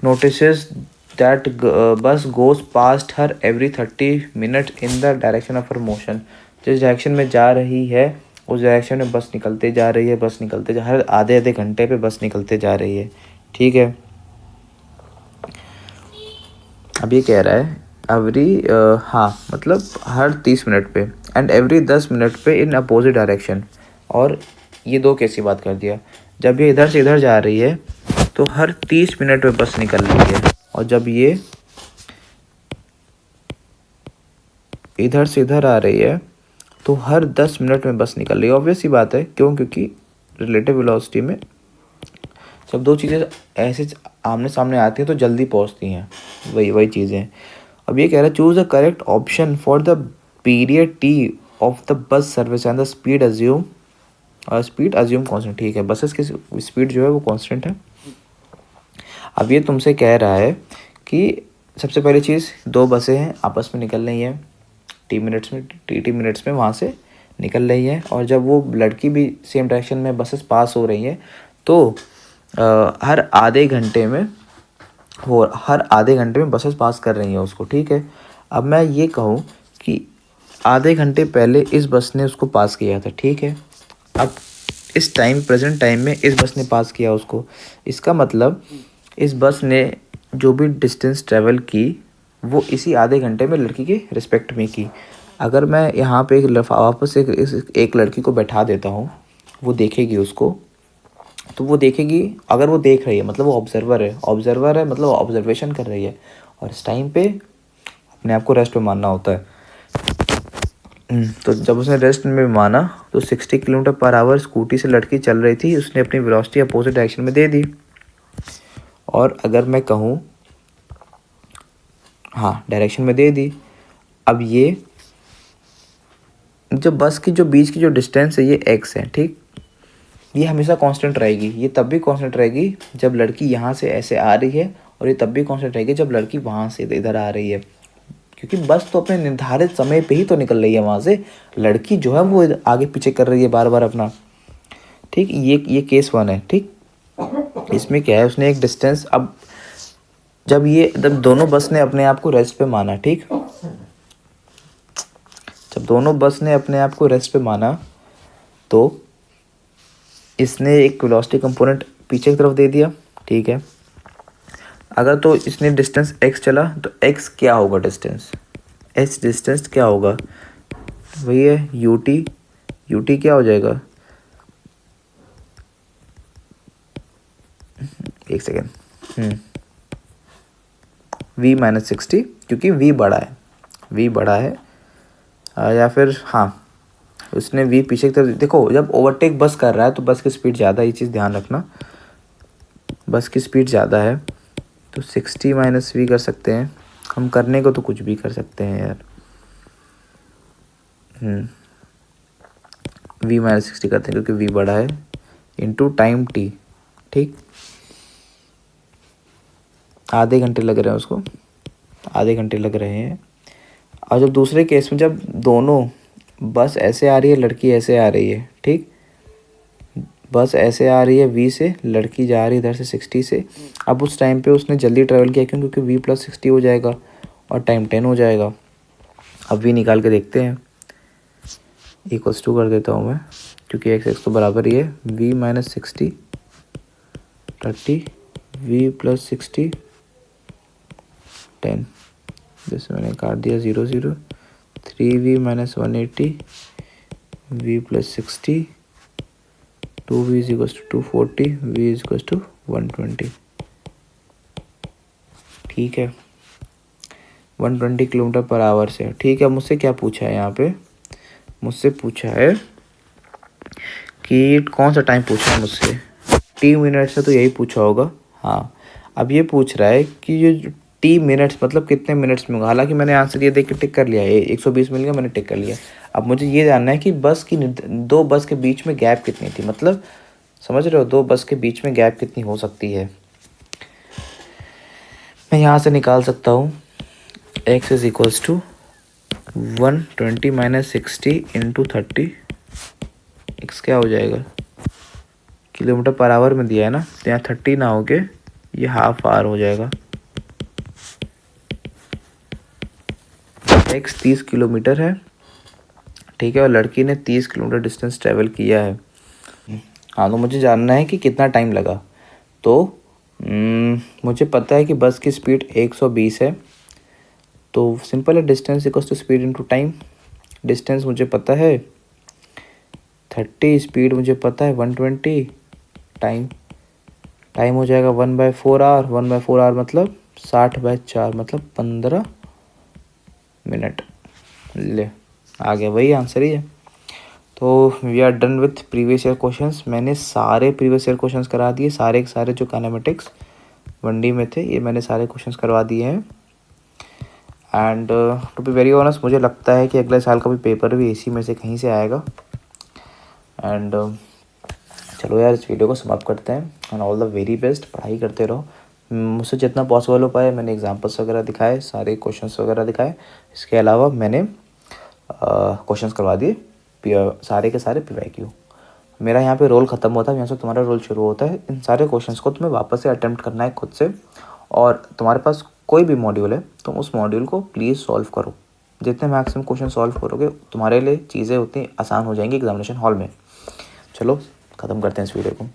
Notices that bus goes past her every 30 minute in the direction of her motion. जिस direction में जा रही है उस डायरेक्शन में बस निकलते जा रही है, हर आधे घंटे पे बस निकलते जा रही है। ठीक है, अब ये कह रहा है एवरी हाँ मतलब हर 30 मिनट पे एंड एवरी 10 मिनट पे इन अपोजिट डायरेक्शन। और ये 2 कैसी बात कर दिया, जब ये इधर से इधर जा रही है तो हर 30 मिनट में बस निकल रही है, और जब ये इधर से इधर आ रही है तो हर 10 मिनट में बस निकल रही है। ऑब्वियस सी बात है, क्यों, क्योंकि रिलेटिव वेलोसिटी में जब 2 चीज़ें ऐसे आमने सामने आती हैं तो जल्दी पहुंचती हैं, वही चीज़ें। अब ये कह रहा है choose the correct option for the period T of the bus service and the speed assume constant. ठीक है, बसेस की स्पीड जो है वो कांस्टेंट है। अब ये तुमसे कह रहा है कि सबसे पहली चीज़, दो बसें हैं, आपस में निकल रही हैं टी मिनट्स में वहाँ से निकल रही है, और जब वो लड़की भी सेम डायरेक्शन में बसेस पास हो रही हैं तो हर आधे घंटे में बसेस पास कर रही हैं उसको। ठीक है, अब मैं ये कहूँ कि आधे घंटे पहले इस बस ने उसको पास किया था। ठीक है, अब इस प्रेजेंट टाइम में इस बस ने पास किया उसको। इसका मतलब इस बस ने जो भी डिस्टेंस ट्रेवल की वो इसी आधे घंटे में लड़की के रिस्पेक्ट में की। अगर मैं यहाँ पे वापस एक लड़की को बैठा देता हूँ, वो देखेगी उसको, तो वो देखेगी, अगर वो देख रही है मतलब वो ऑब्जर्वर है मतलब ऑब्जर्वेशन कर रही है, और इस टाइम पे अपने आप को रेस्ट में मानना होता है। तो जब उसने रेस्ट में माना तो 60 किलोमीटर पर आवर स्कूटी से लड़की चल रही थी, उसने अपनी वेलोसिटी अपोजिट डायरेक्शन में दे दी। और अगर मैं कहूँ, हाँ, डायरेक्शन में दे दी। अब ये जो बस की जो बीच की जो डिस्टेंस है ये x है। ठीक, ये हमेशा कांस्टेंट रहेगी। ये तब भी कांस्टेंट रहेगी जब लड़की यहाँ से ऐसे आ रही है, और ये तब भी कांस्टेंट रहेगी जब लड़की वहाँ से इधर आ रही है, क्योंकि बस तो अपने निर्धारित समय पे ही तो निकल रही है वहाँ से। लड़की जो है वो आगे पीछे कर रही है बार बार अपना। ठीक, ये केस 1 है। ठीक, इसमें क्या है, उसने एक डिस्टेंस, अब जब दोनों बस ने अपने आप को रेस्ट पे माना, ठीक, जब दोनों बस ने अपने आप को रेस्ट पे माना तो इसने एक वेलोसिटी कंपोनेंट पीछे की तरफ दे दिया। ठीक है, अगर तो इसने डिस्टेंस x चला तो x क्या होगा, डिस्टेंस क्या होगा, वही है ut क्या हो जाएगा, एक सेकेंड, v माइनस 60, क्योंकि v बड़ा है, या फिर हाँ, उसने v पीछे की तरफ। देखो, जब ओवरटेक बस कर रहा है तो बस की स्पीड ज़्यादा, ये चीज़ ध्यान रखना, बस की स्पीड ज़्यादा है, तो 60 माइनस v कर सकते हैं हम। करने को तो कुछ भी कर सकते हैं यार, v माइनस 60 करते हैं क्योंकि v बड़ा है, इंटू टाइम t। ठीक, आधे घंटे लग रहे हैं उसको, आधे घंटे लग रहे हैं। और जब दूसरे केस में जब दोनों बस ऐसे आ रही है, लड़की ऐसे आ रही है, ठीक, बस ऐसे आ रही है v से, लड़की जा रही है इधर से 60 से। अब उस टाइम पे उसने जल्दी ट्रैवल किया क्योंकि v प्लस 60 हो जाएगा और टाइम 10 हो जाएगा। अब v निकाल के देखते हैं, इक्वल्स टू कर देता हूँ मैं, क्योंकि x तो बराबर ही है, v माइनस 60 30 v प्लस 60 10, जैसे मैंने काट दिया 0 0, 3v minus 180 v plus 60, 2v is equals to 240, v is equals to 120। ठीक है, 120 किलोमीटर पर आवर से। ठीक है, मुझसे क्या पूछा है यहाँ पे, मुझसे पूछा है कि कौन सा टाइम पूछा है मुझसे, टी मिनट्स है तो यही पूछा होगा। हाँ, अब ये पूछ रहा है कि ये टी मिनट्स मतलब कितने मिनट्स में होगा। हालांकि मैंने आंसर ये देख के टिक कर लिया है, 120 मिल गया, मैंने टिक कर लिया। अब मुझे ये जानना है कि दो बस के बीच में गैप कितनी थी, मतलब समझ रहे हो, दो बस के बीच में गैप कितनी हो सकती है। मैं यहाँ से निकाल सकता हूँ, x is equals to 120 minus 60 into 30, x क्या हो जाएगा, किलोमीटर पर आवर में दिया है ना, तो यहाँ 30 ना हो के ये हाफ आवर हो जाएगा। x 30 किलोमीटर है, ठीक है, और लड़की ने 30 किलोमीटर डिस्टेंस ट्रेवल किया है। हाँ, तो मुझे जानना है कि कितना टाइम लगा। तो मुझे पता है कि बस की स्पीड 120 है, तो सिंपल है, distance equals to speed into time. Distance मुझे पता है 30, स्पीड मुझे पता है 120, टाइम हो जाएगा 1/4 आवर। 1/4 आवर मतलब 60/4 मतलब 15 मिनट। ले, आ गया, वही आंसर ही है। तो we are done with previous year questions. मैंने सारे प्रीवियस ईयर क्वेश्चंस करा दिए, सारे के सारे जो काइनेमेटिक्स 1D में थे, ये मैंने सारे क्वेश्चंस करवा दिए हैं। And to be very honest मुझे लगता है कि अगले साल का भी पेपर भी इसी में से कहीं से आएगा। एंड चलो यार इस वीडियो को समाप्त करते हैं। And all the very best, पढ़ाई करते रहो। मुझसे जितना पॉसिबल हो पाए मैंने एग्जांपल्स वगैरह दिखाए, सारे क्वेश्चंस वगैरह दिखाए। इसके अलावा मैंने क्वेश्चंस करवा दिए सारे के सारे PYQ। मेरा यहाँ पे रोल ख़त्म होता है, यहाँ से तुम्हारा रोल शुरू होता है। इन सारे क्वेश्चंस को तुम्हें वापस से अटेम्प्ट करना है खुद से, और तुम्हारे पास कोई भी मॉड्यूल है तुम उस मॉड्यूल को प्लीज़ सॉल्व करो। जितने मैक्सिमम क्वेश्चन सॉल्व करोगे तुम्हारे लिए चीज़ें उतनी आसान हो जाएंगी एग्जामिनेशन हॉल में। चलो ख़त्म करते हैं इस वीडियो को।